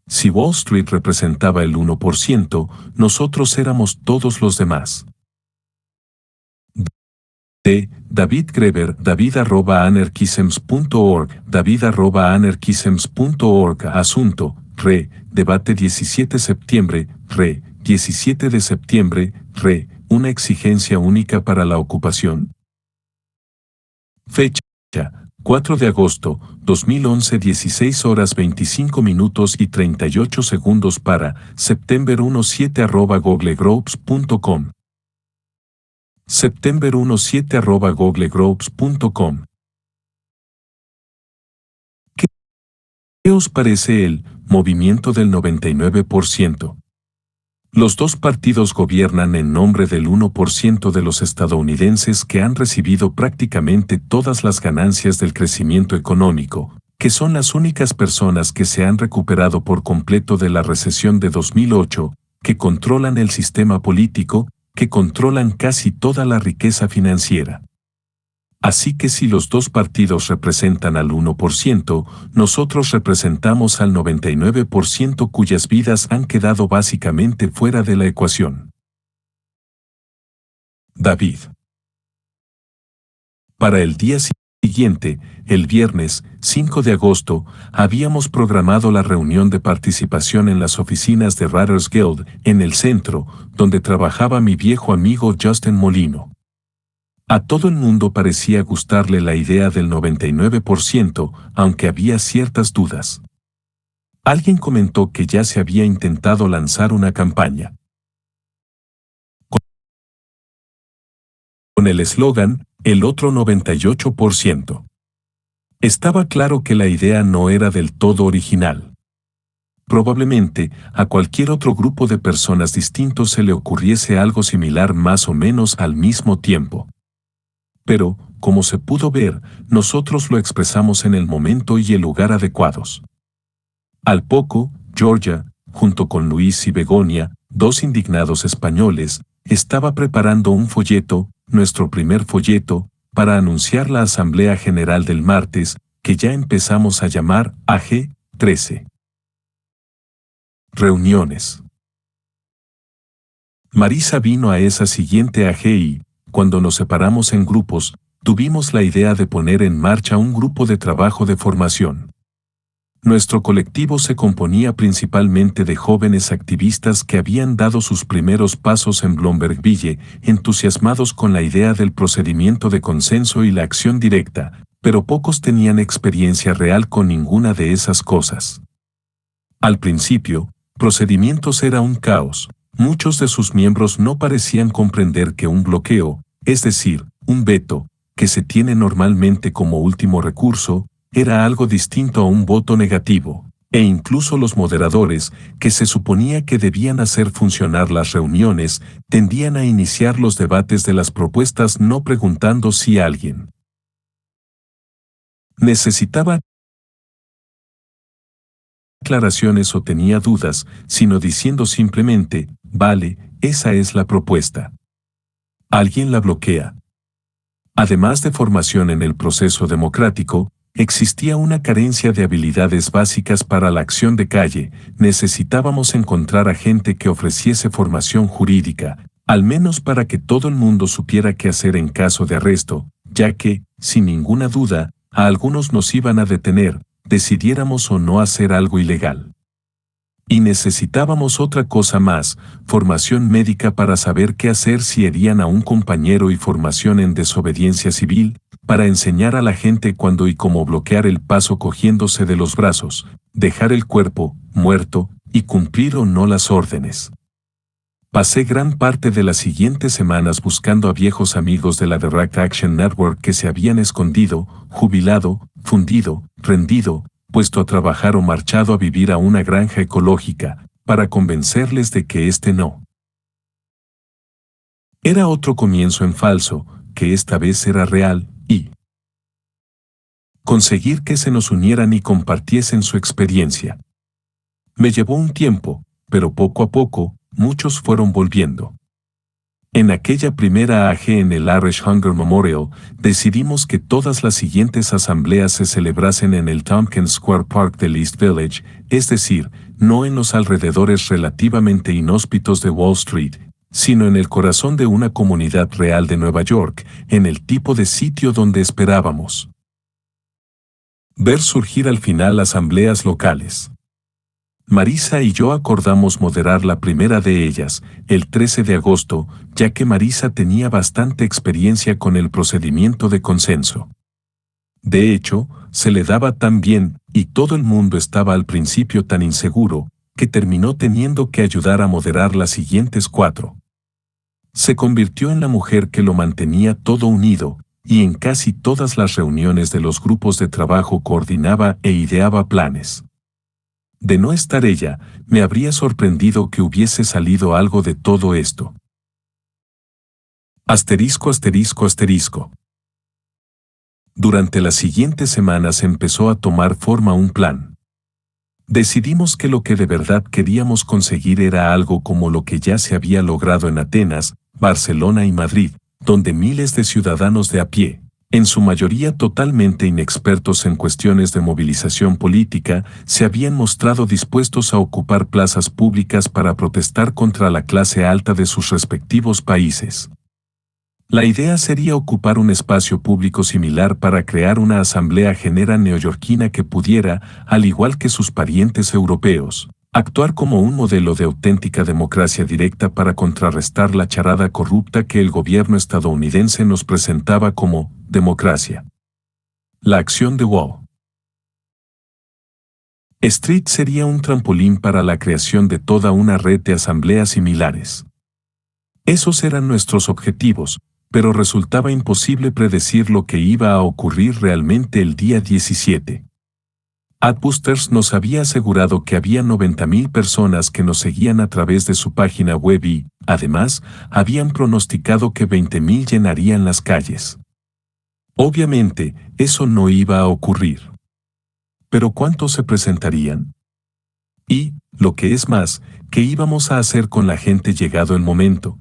Si Wall Street representaba el 1%, nosotros éramos todos los demás. David Greber, david@anarchisms.org, david@anarchisms.org. Asunto, debate 17 de septiembre, 17 de septiembre, una exigencia única para la ocupación. Fecha, 4 de agosto, 2011, 16 horas 25 minutos y 38 segundos para september17@googlegroups.com. september17@googlegroups.com. ¿Qué os parece el movimiento del 99%? Los dos partidos gobiernan en nombre del 1% de los estadounidenses que han recibido prácticamente todas las ganancias del crecimiento económico, que son las únicas personas que se han recuperado por completo de la recesión de 2008, que controlan el sistema político, que controlan casi toda la riqueza financiera. Así que si los dos partidos representan al 1%, nosotros representamos al 99% cuyas vidas han quedado básicamente fuera de la ecuación. David. Para el día siguiente, el viernes, 5 de agosto, habíamos programado la reunión de participación en las oficinas de Writers Guild, en el centro, donde trabajaba mi viejo amigo Justin Molino. A todo el mundo parecía gustarle la idea del 99%, aunque había ciertas dudas. Alguien comentó que ya se había intentado lanzar una campaña con el eslogan, el otro 98%. Estaba claro que la idea no era del todo original. Probablemente, a cualquier otro grupo de personas distintos se le ocurriese algo similar más o menos al mismo tiempo. Pero, como se pudo ver, nosotros lo expresamos en el momento y el lugar adecuados. Al poco, Georgia, junto con Luis y Begonia, dos indignados españoles, estaba preparando un folleto, nuestro primer folleto, para anunciar la Asamblea General del martes, que ya empezamos a llamar AG-13. Reuniones. Marisa vino a esa siguiente AG y, cuando nos separamos en grupos, tuvimos la idea de poner en marcha un grupo de trabajo de formación. Nuestro colectivo se componía principalmente de jóvenes activistas que habían dado sus primeros pasos en Bloombergville, entusiasmados con la idea del procedimiento de consenso y la acción directa, pero pocos tenían experiencia real con ninguna de esas cosas. Al principio, procedimientos era un caos. Muchos de sus miembros no parecían comprender que un bloqueo, es decir, un veto, que se tiene normalmente como último recurso, era algo distinto a un voto negativo, e incluso los moderadores, que se suponía que debían hacer funcionar las reuniones, tendían a iniciar los debates de las propuestas no preguntando si alguien necesitaba aclaraciones o tenía dudas, sino diciendo simplemente, vale, esa es la propuesta. Alguien la bloquea. Además de formación en el proceso democrático, existía una carencia de habilidades básicas para la acción de calle. Necesitábamos encontrar a gente que ofreciese formación jurídica, al menos para que todo el mundo supiera qué hacer en caso de arresto, ya que, sin ninguna duda, a algunos nos iban a detener, decidiéramos o no hacer algo ilegal. Y necesitábamos otra cosa más, formación médica para saber qué hacer si herían a un compañero y formación en desobediencia civil, para enseñar a la gente cuándo y cómo bloquear el paso cogiéndose de los brazos, dejar el cuerpo, muerto, y cumplir o no las órdenes. Pasé gran parte de las siguientes semanas buscando a viejos amigos de la Direct Action Network que se habían escondido, jubilado, fundido, rendido, puesto a trabajar o marchado a vivir a una granja ecológica, para convencerles de que este no era otro comienzo en falso, que esta vez era real, y conseguir que se nos unieran y compartiesen su experiencia. Me llevó un tiempo, pero poco a poco, muchos fueron volviendo. En aquella primera AG en el Irish Hunger Memorial, decidimos que todas las siguientes asambleas se celebrasen en el Tompkins Square Park del East Village, es decir, no en los alrededores relativamente inhóspitos de Wall Street, sino en el corazón de una comunidad real de Nueva York, en el tipo de sitio donde esperábamos ver surgir al final asambleas locales. Marisa y yo acordamos moderar la primera de ellas, el 13 de agosto, ya que Marisa tenía bastante experiencia con el procedimiento de consenso. De hecho, se le daba tan bien, y todo el mundo estaba al principio tan inseguro, que terminó teniendo que ayudar a moderar las siguientes 4. Se convirtió en la mujer que lo mantenía todo unido, y en casi todas las reuniones de los grupos de trabajo coordinaba e ideaba planes. De no estar ella, me habría sorprendido que hubiese salido algo de todo esto. Asterisco, asterisco, asterisco. Durante las siguientes semanas empezó a tomar forma un plan. Decidimos que lo que de verdad queríamos conseguir era algo como lo que ya se había logrado en Atenas, Barcelona y Madrid, donde miles de ciudadanos de a pie, en su mayoría totalmente inexpertos en cuestiones de movilización política, se habían mostrado dispuestos a ocupar plazas públicas para protestar contra la clase alta de sus respectivos países. La idea sería ocupar un espacio público similar para crear una asamblea general neoyorquina que pudiera, al igual que sus parientes europeos, actuar como un modelo de auténtica democracia directa para contrarrestar la charada corrupta que el gobierno estadounidense nos presentaba como democracia. La acción de Wall Street sería un trampolín para la creación de toda una red de asambleas similares. Esos eran nuestros objetivos, pero resultaba imposible predecir lo que iba a ocurrir realmente el día 17. Adbusters nos había asegurado que había 90,000 personas que nos seguían a través de su página web y, además, habían pronosticado que 20,000 llenarían las calles. Obviamente, eso no iba a ocurrir. ¿Pero cuántos se presentarían? Y, lo que es más, ¿qué íbamos a hacer con la gente llegado el momento?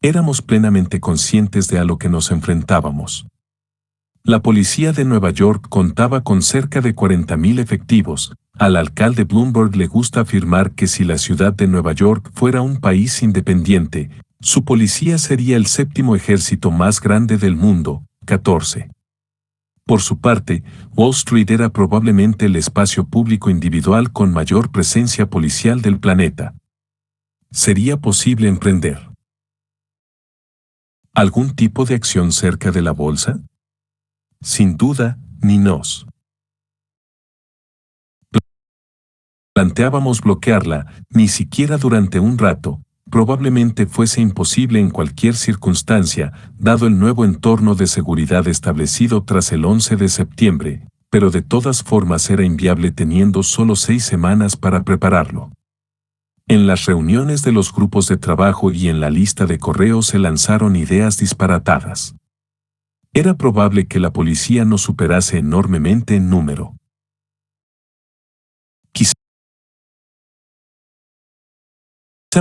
Éramos plenamente conscientes de a lo que nos enfrentábamos. La policía de Nueva York contaba con cerca de 40,000 efectivos. Al alcalde Bloomberg le gusta afirmar que si la ciudad de Nueva York fuera un país independiente, su policía sería el 7º ejército más grande del mundo, 14. Por su parte, Wall Street era probablemente el espacio público individual con mayor presencia policial del planeta. ¿Sería posible emprender algún tipo de acción cerca de la bolsa? Sin duda, ni nos planteábamos bloquearla, ni siquiera durante un rato. Probablemente fuese imposible en cualquier circunstancia, dado el nuevo entorno de seguridad establecido tras el 11 de septiembre, pero de todas formas era inviable teniendo solo 6 semanas para prepararlo. En las reuniones de los grupos de trabajo y en la lista de correo se lanzaron ideas disparatadas. Era probable que la policía nos superase enormemente en número. Quizá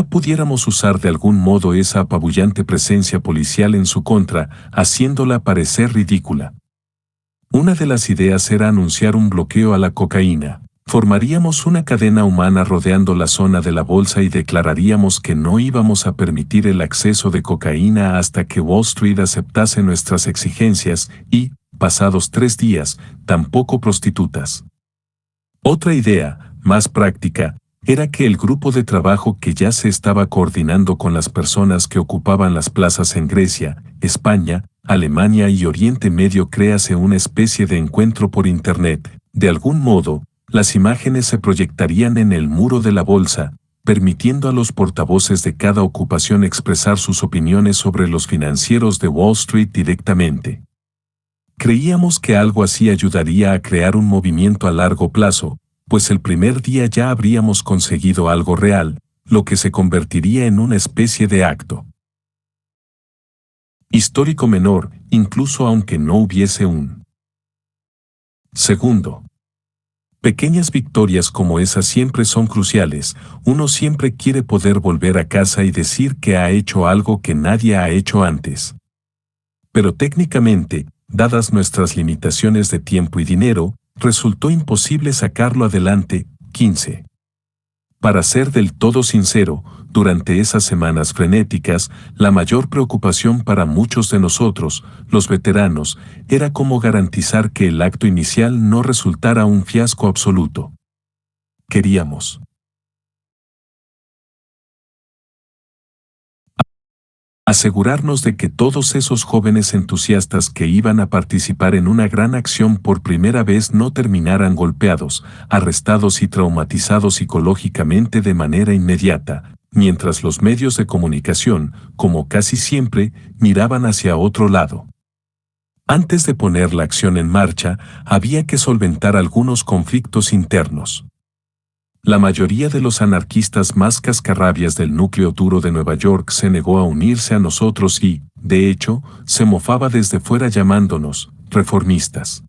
pudiéramos usar de algún modo esa apabullante presencia policial en su contra, haciéndola parecer ridícula. Una de las ideas era anunciar un bloqueo a la cocaína. Formaríamos una cadena humana rodeando la zona de la bolsa y declararíamos que no íbamos a permitir el acceso de cocaína hasta que Wall Street aceptase nuestras exigencias y, pasados 3 días, tampoco prostitutas. Otra idea, más práctica, era que el grupo de trabajo que ya se estaba coordinando con las personas que ocupaban las plazas en Grecia, España, Alemania y Oriente Medio crease una especie de encuentro por Internet. De algún modo, las imágenes se proyectarían en el muro de la bolsa, permitiendo a los portavoces de cada ocupación expresar sus opiniones sobre los financieros de Wall Street directamente. Creíamos que algo así ayudaría a crear un movimiento a largo plazo, pues el primer día ya habríamos conseguido algo real, lo que se convertiría en una especie de acto histórico menor, incluso aunque no hubiese un segundo. Pequeñas victorias como esas siempre son cruciales. Uno siempre quiere poder volver a casa y decir que ha hecho algo que nadie ha hecho antes. Pero técnicamente, dadas nuestras limitaciones de tiempo y dinero, resultó imposible sacarlo adelante. 15. Para ser del todo sincero, durante esas semanas frenéticas, la mayor preocupación para muchos de nosotros, los veteranos, era cómo garantizar que el acto inicial no resultara un fiasco absoluto. Queríamos asegurarnos de que todos esos jóvenes entusiastas que iban a participar en una gran acción por primera vez no terminaran golpeados, arrestados y traumatizados psicológicamente de manera inmediata, mientras los medios de comunicación, como casi siempre, miraban hacia otro lado. Antes de poner la acción en marcha, había que solventar algunos conflictos internos. La mayoría de los anarquistas más cascarrabias del núcleo duro de Nueva York se negó a unirse a nosotros y, de hecho, se mofaba desde fuera llamándonos reformistas.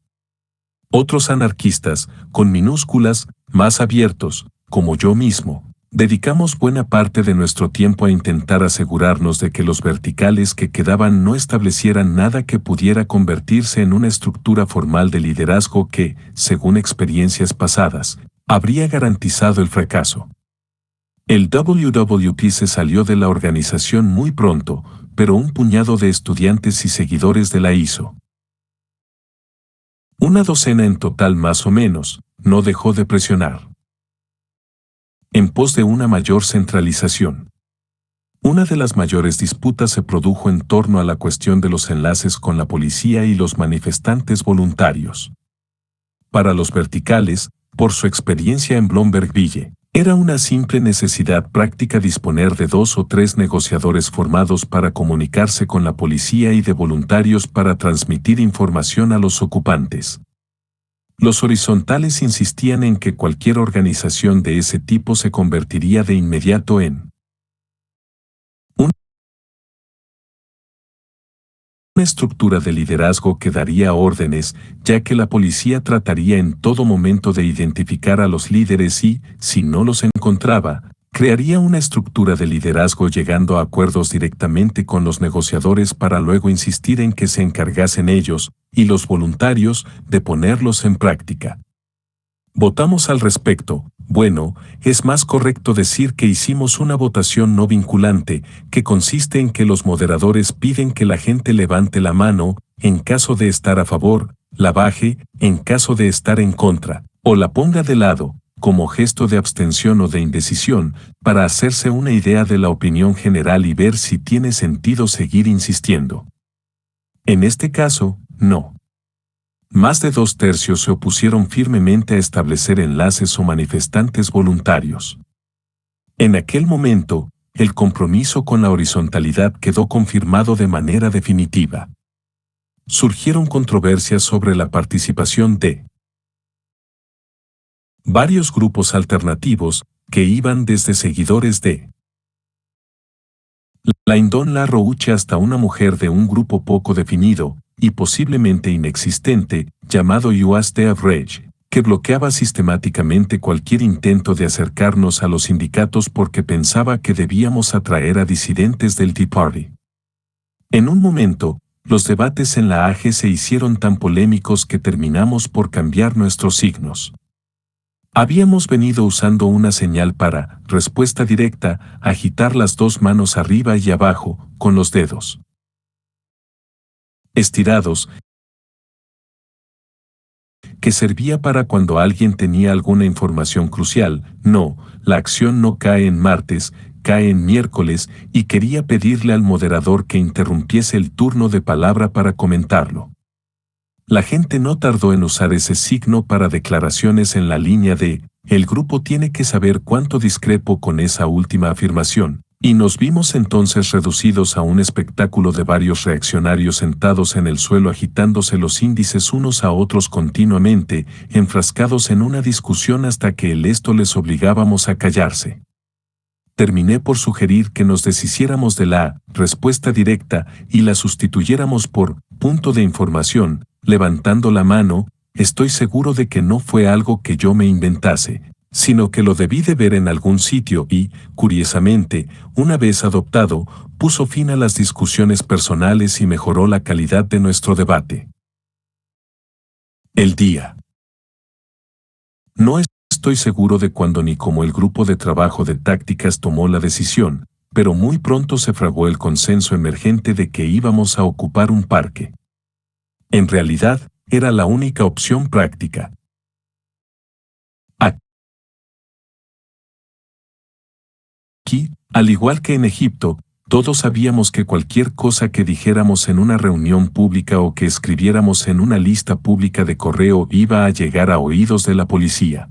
Otros anarquistas, con minúsculas, más abiertos, como yo mismo, dedicamos buena parte de nuestro tiempo a intentar asegurarnos de que los verticales que quedaban no establecieran nada que pudiera convertirse en una estructura formal de liderazgo que, según experiencias pasadas, habría garantizado el fracaso. El WWP se salió de la organización muy pronto, pero un puñado de estudiantes y seguidores de la hizo. Una docena en total más o menos, no dejó de presionar. En pos de una mayor centralización. Una de las mayores disputas se produjo en torno a la cuestión de los enlaces con la policía y los manifestantes voluntarios. Para los verticales, por su experiencia en Bloombergville, era una simple necesidad práctica disponer de 2 o 3 negociadores formados para comunicarse con la policía y de voluntarios para transmitir información a los ocupantes. Los horizontales insistían en que cualquier organización de ese tipo se convertiría de inmediato en una estructura de liderazgo que daría órdenes, ya que la policía trataría en todo momento de identificar a los líderes y, si no los encontraba, crearía una estructura de liderazgo llegando a acuerdos directamente con los negociadores para luego insistir en que se encargasen ellos, y los voluntarios, de ponerlos en práctica. Votamos al respecto. Bueno, es más correcto decir que hicimos una votación no vinculante, que consiste en que los moderadores piden que la gente levante la mano, en caso de estar a favor, la baje, en caso de estar en contra, o la ponga de lado, como gesto de abstención o de indecisión, para hacerse una idea de la opinión general y ver si tiene sentido seguir insistiendo. En este caso, no. Más de 2/3 se opusieron firmemente a establecer enlaces o manifestantes voluntarios. En aquel momento, el compromiso con la horizontalidad quedó confirmado de manera definitiva. Surgieron controversias sobre la participación de varios grupos alternativos, que iban desde seguidores de Lyndon LaRouche hasta una mujer de un grupo poco definido, y posiblemente inexistente, llamado US The Average, que bloqueaba sistemáticamente cualquier intento de acercarnos a los sindicatos porque pensaba que debíamos atraer a disidentes del Tea Party. En un momento, los debates en la AG se hicieron tan polémicos que terminamos por cambiar nuestros signos. Habíamos venido usando una señal para, respuesta directa, agitar las 2 manos arriba y abajo, con los dedos estirados, que servía para cuando alguien tenía alguna información crucial. No, la acción no cae en martes, cae en miércoles, y quería pedirle al moderador que interrumpiese el turno de palabra para comentarlo. La gente no tardó en usar ese signo para declaraciones en la línea de, el grupo tiene que saber cuánto discrepo con esa última afirmación, y nos vimos entonces reducidos a un espectáculo de varios reaccionarios sentados en el suelo agitándose los índices unos a otros continuamente, enfrascados en una discusión hasta que esto les obligábamos a callarse. Terminé por sugerir que nos deshiciéramos de la respuesta directa y la sustituyéramos por punto de información, levantando la mano. Estoy seguro de que no fue algo que yo me inventase, sino que lo debí de ver en algún sitio y, curiosamente, una vez adoptado, puso fin a las discusiones personales y mejoró la calidad de nuestro debate. El día. No estoy estoy seguro de cuándo ni cómo el grupo de trabajo de tácticas tomó la decisión, pero muy pronto se fraguó el consenso emergente de que íbamos a ocupar un parque. En realidad, era la única opción práctica. Aquí, al igual que en Egipto, todos sabíamos que cualquier cosa que dijéramos en una reunión pública o que escribiéramos en una lista pública de correo iba a llegar a oídos de la policía.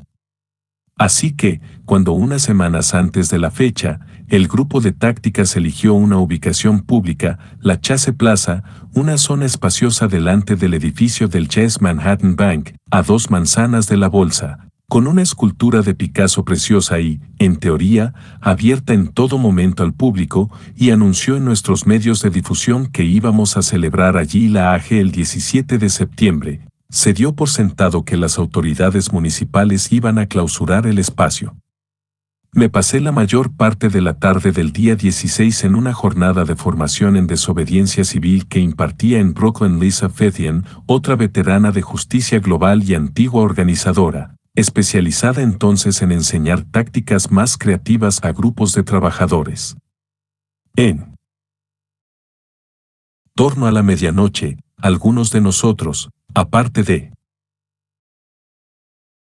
Así que, cuando unas semanas antes de la fecha, el grupo de tácticas eligió una ubicación pública, la Chase Plaza, una zona espaciosa delante del edificio del Chase Manhattan Bank, a 2 manzanas de la bolsa, con una escultura de Picasso preciosa y, en teoría, abierta en todo momento al público, y anunció en nuestros medios de difusión que íbamos a celebrar allí la AG el 17 de septiembre. Se dio por sentado que las autoridades municipales iban a clausurar el espacio. Me pasé la mayor parte de la tarde del día 16 en una jornada de formación en desobediencia civil que impartía en Brooklyn Lisa Fethian, otra veterana de justicia global y antigua organizadora, especializada entonces en enseñar tácticas más creativas a grupos de trabajadores. En torno a la medianoche, algunos de nosotros, aparte de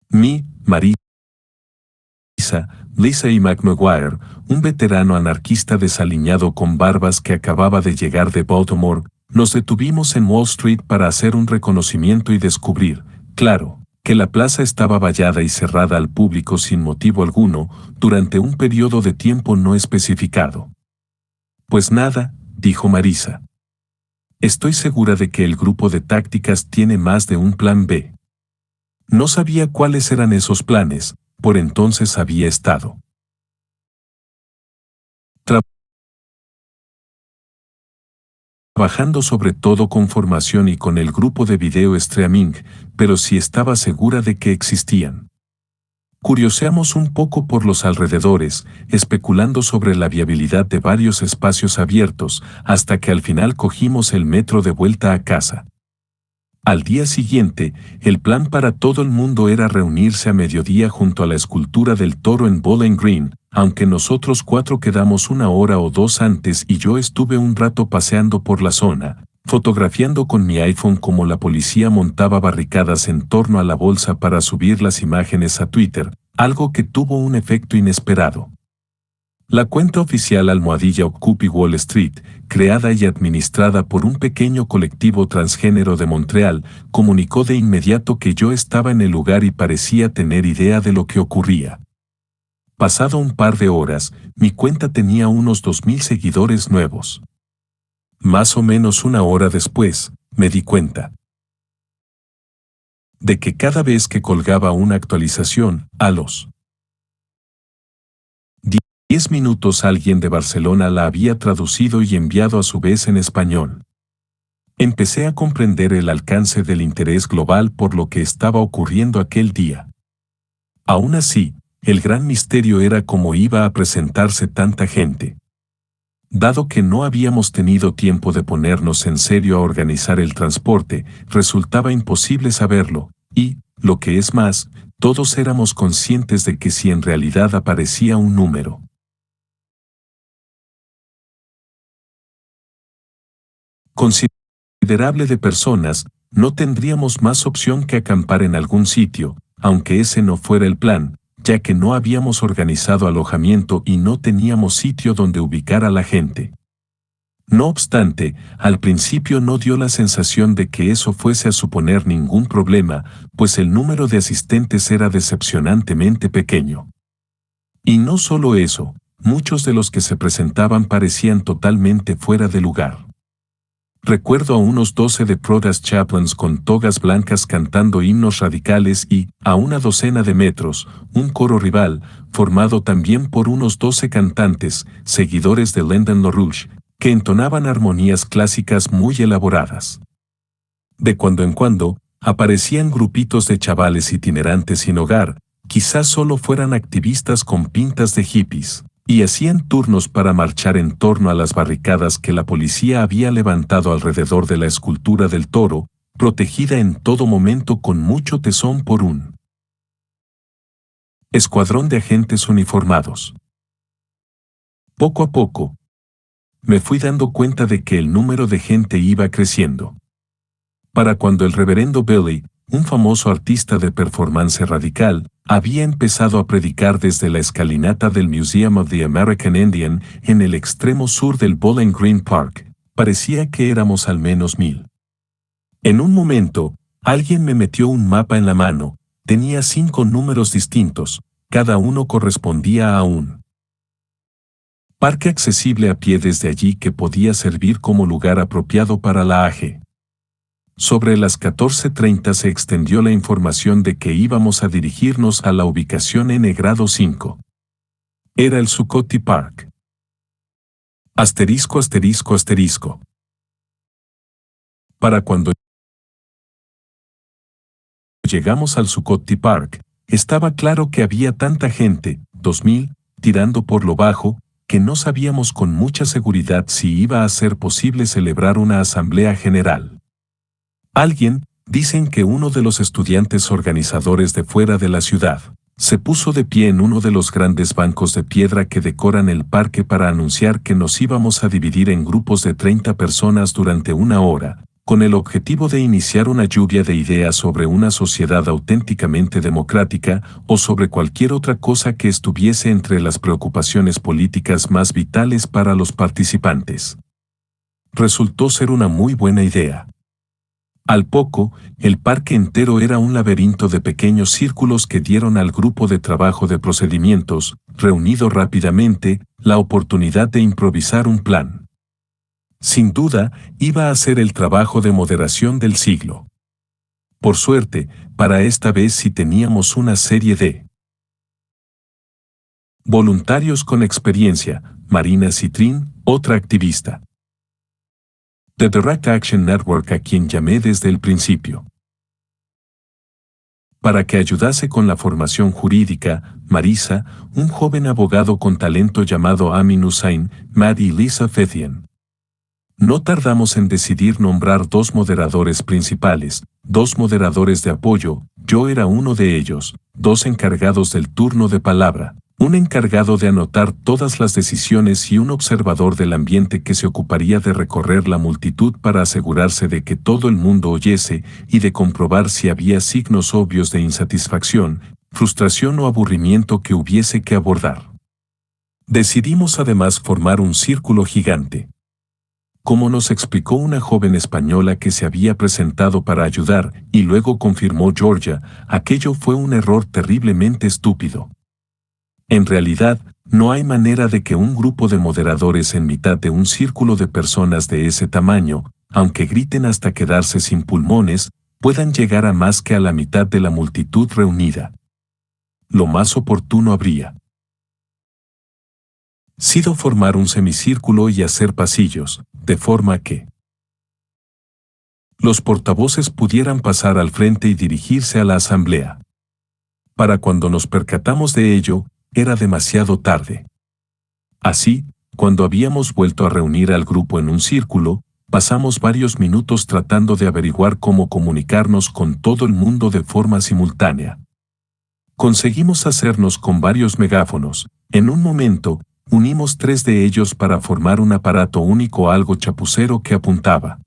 mí, Marisa, Lisa y McMaguire, un veterano anarquista desaliñado con barbas que acababa de llegar de Baltimore, nos detuvimos en Wall Street para hacer un reconocimiento y descubrir, claro, que la plaza estaba vallada y cerrada al público sin motivo alguno, durante un periodo de tiempo no especificado. Pues nada, dijo Marisa. Estoy segura de que el grupo de tácticas tiene más de un plan B. No sabía cuáles eran esos planes, por entonces había estado trabajando sobre todo con formación y con el grupo de video streaming, pero sí estaba segura de que existían. Curioseamos un poco por los alrededores, especulando sobre la viabilidad de varios espacios abiertos, hasta que al final cogimos el metro de vuelta a casa. Al día siguiente, el plan para todo el mundo era reunirse a mediodía junto a la escultura del toro en Bowling Green, aunque nosotros 4 quedamos 1 hora o 2 antes y yo estuve un rato paseando por la zona, fotografiando con mi iPhone como la policía montaba barricadas en torno a la bolsa para subir las imágenes a Twitter, algo que tuvo un efecto inesperado. La cuenta oficial _Occupy Wall Street, creada y administrada por un pequeño colectivo transgénero de Montreal, comunicó de inmediato que yo estaba en el lugar y parecía tener idea de lo que ocurría. Pasado un par de horas, mi cuenta tenía unos 2,000 seguidores nuevos. Más o menos 1 hora después, me di cuenta de que cada vez que colgaba una actualización, a los 10 minutos alguien de Barcelona la había traducido y enviado a su vez en español. Empecé a comprender el alcance del interés global por lo que estaba ocurriendo aquel día. Aún así, el gran misterio era cómo iba a presentarse tanta gente. Dado que no habíamos tenido tiempo de ponernos en serio a organizar el transporte, resultaba imposible saberlo, y, lo que es más, todos éramos conscientes de que si en realidad aparecía un número considerable de personas, no tendríamos más opción que acampar en algún sitio, aunque ese no fuera el plan, ya que no habíamos organizado alojamiento y no teníamos sitio donde ubicar a la gente. No obstante, al principio no dio la sensación de que eso fuese a suponer ningún problema, pues el número de asistentes era decepcionantemente pequeño. Y no solo eso, muchos de los que se presentaban parecían totalmente fuera de lugar. Recuerdo a unos 12 de Protest Chaplains con togas blancas cantando himnos radicales y, a 1 docena de metros, un coro rival, formado también por unos 12 cantantes, seguidores de Lyndon LaRouche, que entonaban armonías clásicas muy elaboradas. De cuando en cuando, aparecían grupitos de chavales itinerantes sin hogar, quizás solo fueran activistas con pintas de hippies, y hacían turnos para marchar en torno a las barricadas que la policía había levantado alrededor de la escultura del toro, protegida en todo momento con mucho tesón por un Escuadrón de agentes uniformados. Poco a poco, me fui dando cuenta de que el número de gente iba creciendo. Para cuando el reverendo Billy, un famoso artista de performance radical, había empezado a predicar desde la escalinata del Museum of the American Indian en el extremo sur del Bowling Green Park, parecía que éramos al menos 1000. En un momento, alguien me metió un mapa en la mano, tenía 5 números distintos, cada uno correspondía a un parque accesible a pie desde allí que podía servir como lugar apropiado para la AG. Sobre las 14:30 se extendió la información de que íbamos a dirigirnos a la ubicación N grado 5. Era el Zuccotti Park. Asterisco, asterisco, asterisco. Para cuando llegamos al Zuccotti Park, estaba claro que había tanta gente, 2000, tirando por lo bajo, que no sabíamos con mucha seguridad si iba a ser posible celebrar una asamblea general. Alguien, dicen que uno de los estudiantes organizadores de fuera de la ciudad, se puso de pie en uno de los grandes bancos de piedra que decoran el parque para anunciar que nos íbamos a dividir en grupos de 30 personas durante 1 hora, con el objetivo de iniciar una lluvia de ideas sobre una sociedad auténticamente democrática o sobre cualquier otra cosa que estuviese entre las preocupaciones políticas más vitales para los participantes. Resultó ser una muy buena idea. Al poco, el parque entero era un laberinto de pequeños círculos que dieron al grupo de trabajo de procedimientos, reunido rápidamente, la oportunidad de improvisar un plan. Sin duda, iba a ser el trabajo de moderación del siglo. Por suerte, para esta vez sí teníamos una serie de voluntarios con experiencia, Marina Citrin, otra activista The Direct Action Network a quien llamé desde el principio. Para que ayudase con la formación jurídica, Marisa, un joven abogado con talento llamado Amin Hussain, Matt y Lisa Fethian. No tardamos en decidir nombrar 2 moderadores principales, 2 moderadores de apoyo, yo era uno de ellos, 2 encargados del turno de palabra, un encargado de anotar todas las decisiones y un observador del ambiente que se ocuparía de recorrer la multitud para asegurarse de que todo el mundo oyese y de comprobar si había signos obvios de insatisfacción, frustración o aburrimiento que hubiese que abordar. Decidimos además formar un círculo gigante. Como nos explicó una joven española que se había presentado para ayudar y luego confirmó Georgia, aquello fue un error terriblemente estúpido. En realidad, no hay manera de que un grupo de moderadores en mitad de un círculo de personas de ese tamaño, aunque griten hasta quedarse sin pulmones, puedan llegar a más que a la mitad de la multitud reunida. Lo más oportuno habría sido formar un semicírculo y hacer pasillos, de forma que los portavoces pudieran pasar al frente y dirigirse a la asamblea. Para cuando nos percatamos de ello, era demasiado tarde. Así, cuando habíamos vuelto a reunir al grupo en un círculo, pasamos varios minutos tratando de averiguar cómo comunicarnos con todo el mundo de forma simultánea. Conseguimos hacernos con varios megáfonos. En un momento, unimos 3 de ellos para formar un aparato único algo chapucero que apuntaba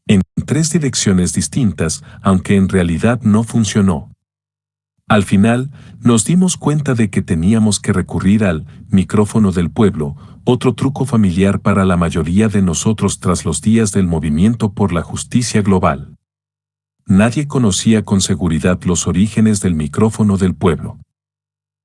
en 3 direcciones distintas, aunque en realidad no funcionó. Al final, nos dimos cuenta de que teníamos que recurrir al micrófono del pueblo, otro truco familiar para la mayoría de nosotros tras los días del movimiento por la justicia global. Nadie conocía con seguridad los orígenes del micrófono del pueblo.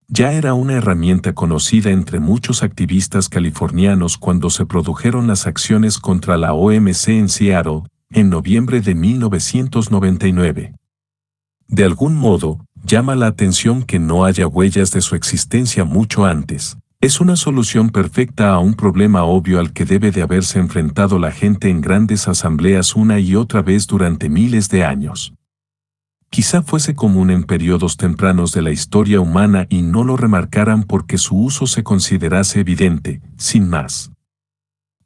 Ya era una herramienta conocida entre muchos activistas californianos cuando se produjeron las acciones contra la OMC en Seattle, en noviembre de 1999. De algún modo, llama la atención que no haya huellas de su existencia mucho antes. Es una solución perfecta a un problema obvio al que debe de haberse enfrentado la gente en grandes asambleas una y otra vez durante miles de años. Quizá fuese común en periodos tempranos de la historia humana y no lo remarcaran porque su uso se considerase evidente, sin más.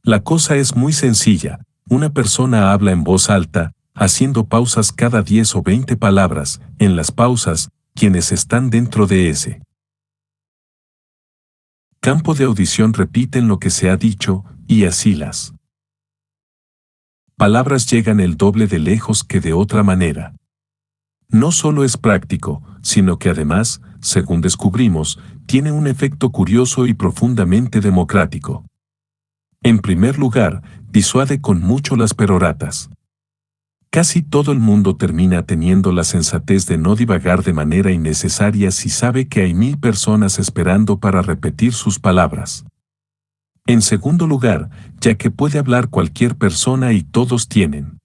La cosa es muy sencilla, una persona habla en voz alta, haciendo pausas cada 10 o 20 palabras, en las pausas, quienes están dentro de ese campo de audición repiten lo que se ha dicho, y así las palabras llegan el doble de lejos que de otra manera. No solo es práctico, sino que además, según descubrimos, tiene un efecto curioso y profundamente democrático. En primer lugar, disuade con mucho las peroratas. Casi todo el mundo termina teniendo la sensatez de no divagar de manera innecesaria si sabe que hay 1000 personas esperando para repetir sus palabras. En segundo lugar, ya que puede hablar cualquier persona y todos tienen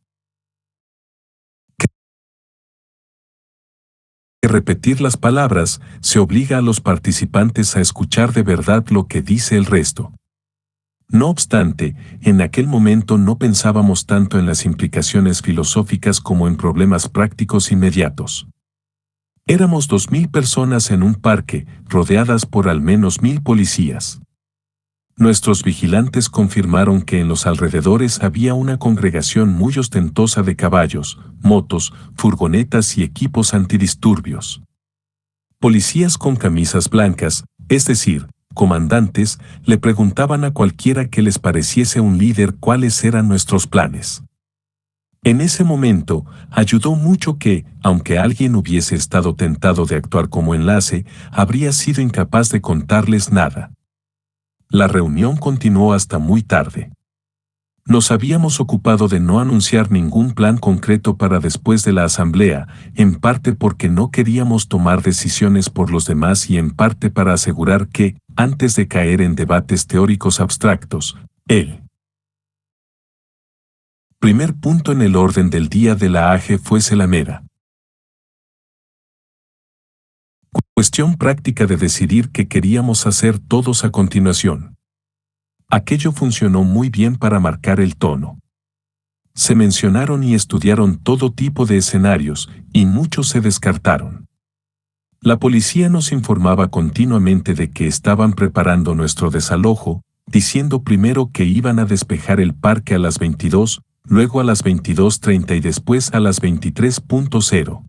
que repetir las palabras, se obliga a los participantes a escuchar de verdad lo que dice el resto. No obstante, en aquel momento no pensábamos tanto en las implicaciones filosóficas como en problemas prácticos inmediatos. Éramos 2000 personas en un parque, rodeadas por al menos 1000 policías. Nuestros vigilantes confirmaron que en los alrededores había una congregación muy ostentosa de caballos, motos, furgonetas y equipos antidisturbios. Policías con camisas blancas, es decir, comandantes, le preguntaban a cualquiera que les pareciese un líder cuáles eran nuestros planes. En ese momento, ayudó mucho que, aunque alguien hubiese estado tentado de actuar como enlace, habría sido incapaz de contarles nada. La reunión continuó hasta muy tarde. Nos habíamos ocupado de no anunciar ningún plan concreto para después de la asamblea, en parte porque no queríamos tomar decisiones por los demás y en parte para asegurar que, antes de caer en debates teóricos abstractos, el primer punto en el orden del día de la AG fuese la mera cuestión práctica de decidir qué queríamos hacer todos a continuación. Aquello funcionó muy bien para marcar el tono. Se mencionaron y estudiaron todo tipo de escenarios, y muchos se descartaron. La policía nos informaba continuamente de que estaban preparando nuestro desalojo, diciendo primero que iban a despejar el parque a las 22, luego a las 22:30 y después a las 23:00.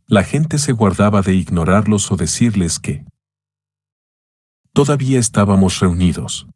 La gente se guardaba de ignorarlos o decirles que todavía estábamos reunidos.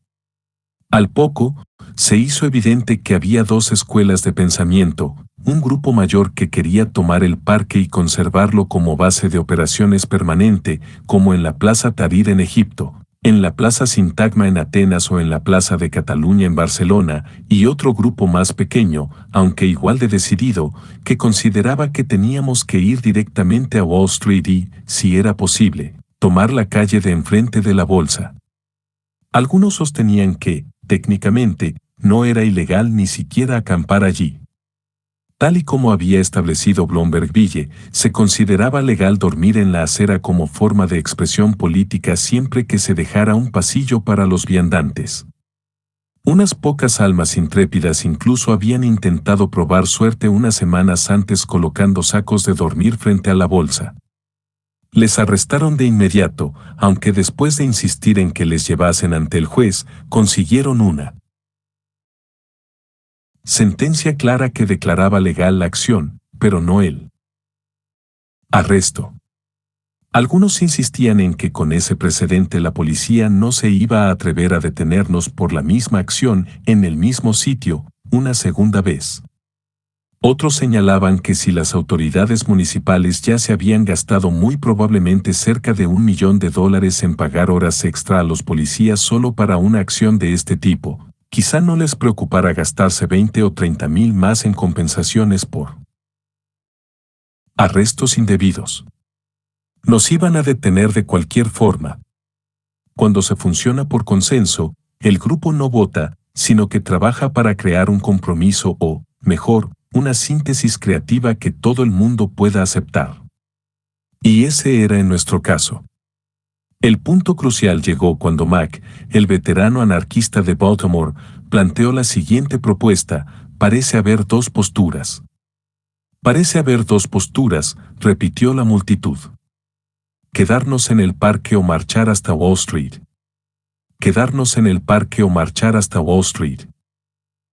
Al poco, se hizo evidente que había dos escuelas de pensamiento, un grupo mayor que quería tomar el parque y conservarlo como base de operaciones permanente, como en la Plaza Tahrir en Egipto, en la Plaza Sintagma en Atenas o en la Plaza de Cataluña en Barcelona, y otro grupo más pequeño, aunque igual de decidido, que consideraba que teníamos que ir directamente a Wall Street y, si era posible, tomar la calle de enfrente de la bolsa. Algunos sostenían que, técnicamente, no era ilegal ni siquiera acampar allí. Tal y como había establecido Bloombergville, se consideraba legal dormir en la acera como forma de expresión política siempre que se dejara un pasillo para los viandantes. Unas pocas almas intrépidas incluso habían intentado probar suerte unas semanas antes colocando sacos de dormir frente a la bolsa. Les arrestaron de inmediato, aunque después de insistir en que les llevasen ante el juez, consiguieron una sentencia clara que declaraba legal la acción, pero no el arresto. Algunos insistían en que con ese precedente la policía no se iba a atrever a detenernos por la misma acción en el mismo sitio, una segunda vez. Otros señalaban que si las autoridades municipales ya se habían gastado muy probablemente cerca de $1 millón en pagar horas extra a los policías solo para una acción de este tipo, quizá no les preocupara gastarse 20 o 30 mil más en compensaciones por arrestos indebidos. Nos iban a detener de cualquier forma. Cuando se funciona por consenso, el grupo no vota, sino que trabaja para crear un compromiso o, mejor, una síntesis creativa que todo el mundo pueda aceptar. Y ese era en nuestro caso. El punto crucial llegó cuando Mac, el veterano anarquista de Baltimore, planteó la siguiente propuesta: parece haber dos posturas. Parece haber dos posturas, repitió la multitud. Quedarnos en el parque o marchar hasta Wall Street. Quedarnos en el parque o marchar hasta Wall Street.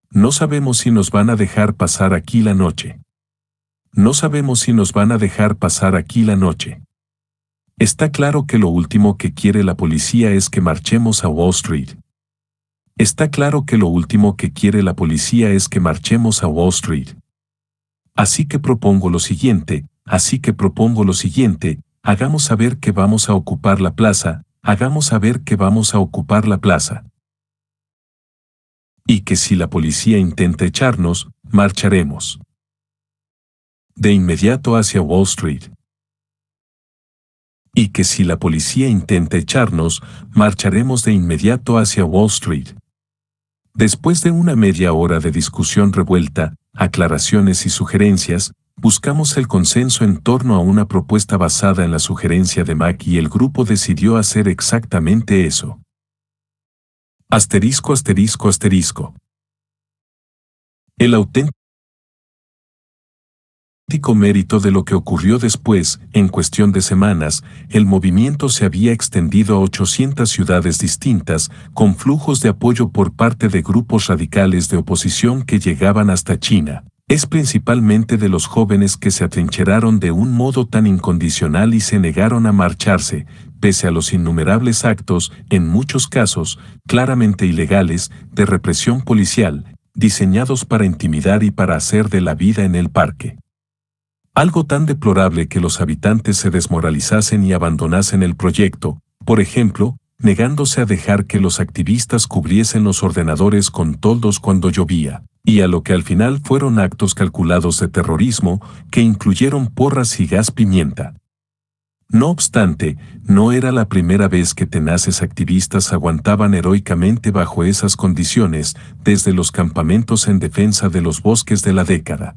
No sabemos si nos van a dejar pasar aquí la noche. No sabemos si nos van a dejar pasar aquí la noche. Está claro que lo último que quiere la policía es que marchemos a Wall Street. Está claro que lo último que quiere la policía es que marchemos a Wall Street. Así que propongo lo siguiente, hagamos saber que vamos a ocupar la plaza, hagamos saber que vamos a ocupar la plaza. Y que si la policía intenta echarnos, marcharemos de inmediato hacia Wall Street. Y que si la policía intenta echarnos, marcharemos de inmediato hacia Wall Street. Después de una media hora de discusión revuelta, aclaraciones y sugerencias, buscamos el consenso en torno a una propuesta basada en la sugerencia de Mac y el grupo decidió hacer exactamente eso. Asterisco, asterisco, asterisco. El auténtico mérito de lo que ocurrió después, en cuestión de semanas, el movimiento se había extendido a 800 ciudades distintas, con flujos de apoyo por parte de grupos radicales de oposición que llegaban hasta China. Es principalmente de los jóvenes que se atrincheraron de un modo tan incondicional y se negaron a marcharse, pese a los innumerables actos, en muchos casos, claramente ilegales, de represión policial, diseñados para intimidar y para hacer de la vida en el parque algo tan deplorable que los habitantes se desmoralizasen y abandonasen el proyecto, por ejemplo, negándose a dejar que los activistas cubriesen los ordenadores con toldos cuando llovía, y a lo que al final fueron actos calculados de terrorismo que incluyeron porras y gas pimienta. No obstante, no era la primera vez que tenaces activistas aguantaban heroicamente bajo esas condiciones desde los campamentos en defensa de los bosques de la década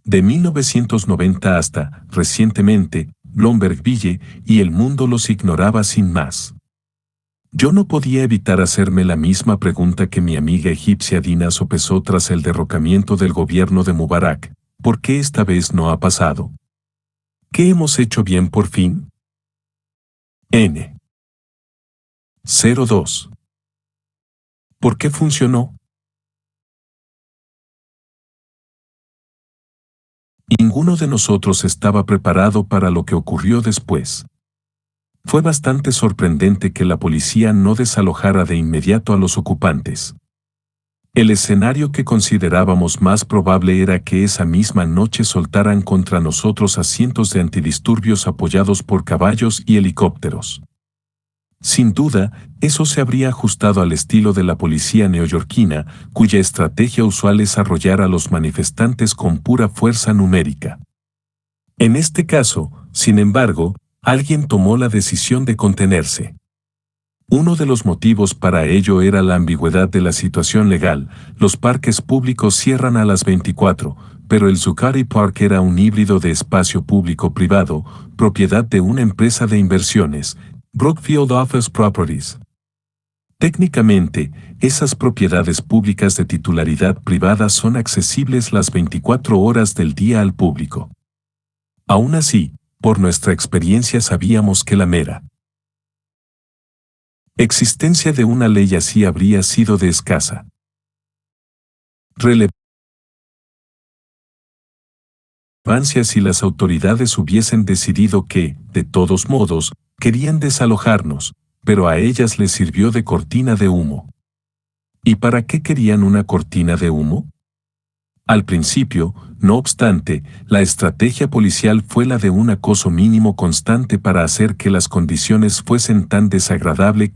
de 1990 hasta, recientemente, Bloombergville, y el mundo los ignoraba sin más. Yo no podía evitar hacerme la misma pregunta que mi amiga egipcia Dina sopesó tras el derrocamiento del gobierno de Mubarak: ¿por qué esta vez no ha pasado? ¿Qué hemos hecho bien por fin? N. 02. ¿Por qué funcionó? Ninguno de nosotros estaba preparado para lo que ocurrió después. Fue bastante sorprendente que la policía no desalojara de inmediato a los ocupantes. El escenario que considerábamos más probable era que esa misma noche soltaran contra nosotros a cientos de antidisturbios apoyados por caballos y helicópteros. Sin duda, eso se habría ajustado al estilo de la policía neoyorquina, cuya estrategia usual es arrollar a los manifestantes con pura fuerza numérica. En este caso, sin embargo, alguien tomó la decisión de contenerse. Uno de los motivos para ello era la ambigüedad de la situación legal. Los parques públicos cierran a las 24, pero el Zuccotti Park era un híbrido de espacio público-privado, propiedad de una empresa de inversiones, Brookfield Office Properties. Técnicamente, esas propiedades públicas de titularidad privada son accesibles las 24 horas del día al público. Aún así, por nuestra experiencia sabíamos que la mera existencia de una ley así habría sido de escasa relevancia si las autoridades hubiesen decidido que, de todos modos, querían desalojarnos, pero a ellas les sirvió de cortina de humo. ¿Y para qué querían una cortina de humo? Al principio, no obstante, la estrategia policial fue la de un acoso mínimo constante para hacer que las condiciones fuesen tan desagradables que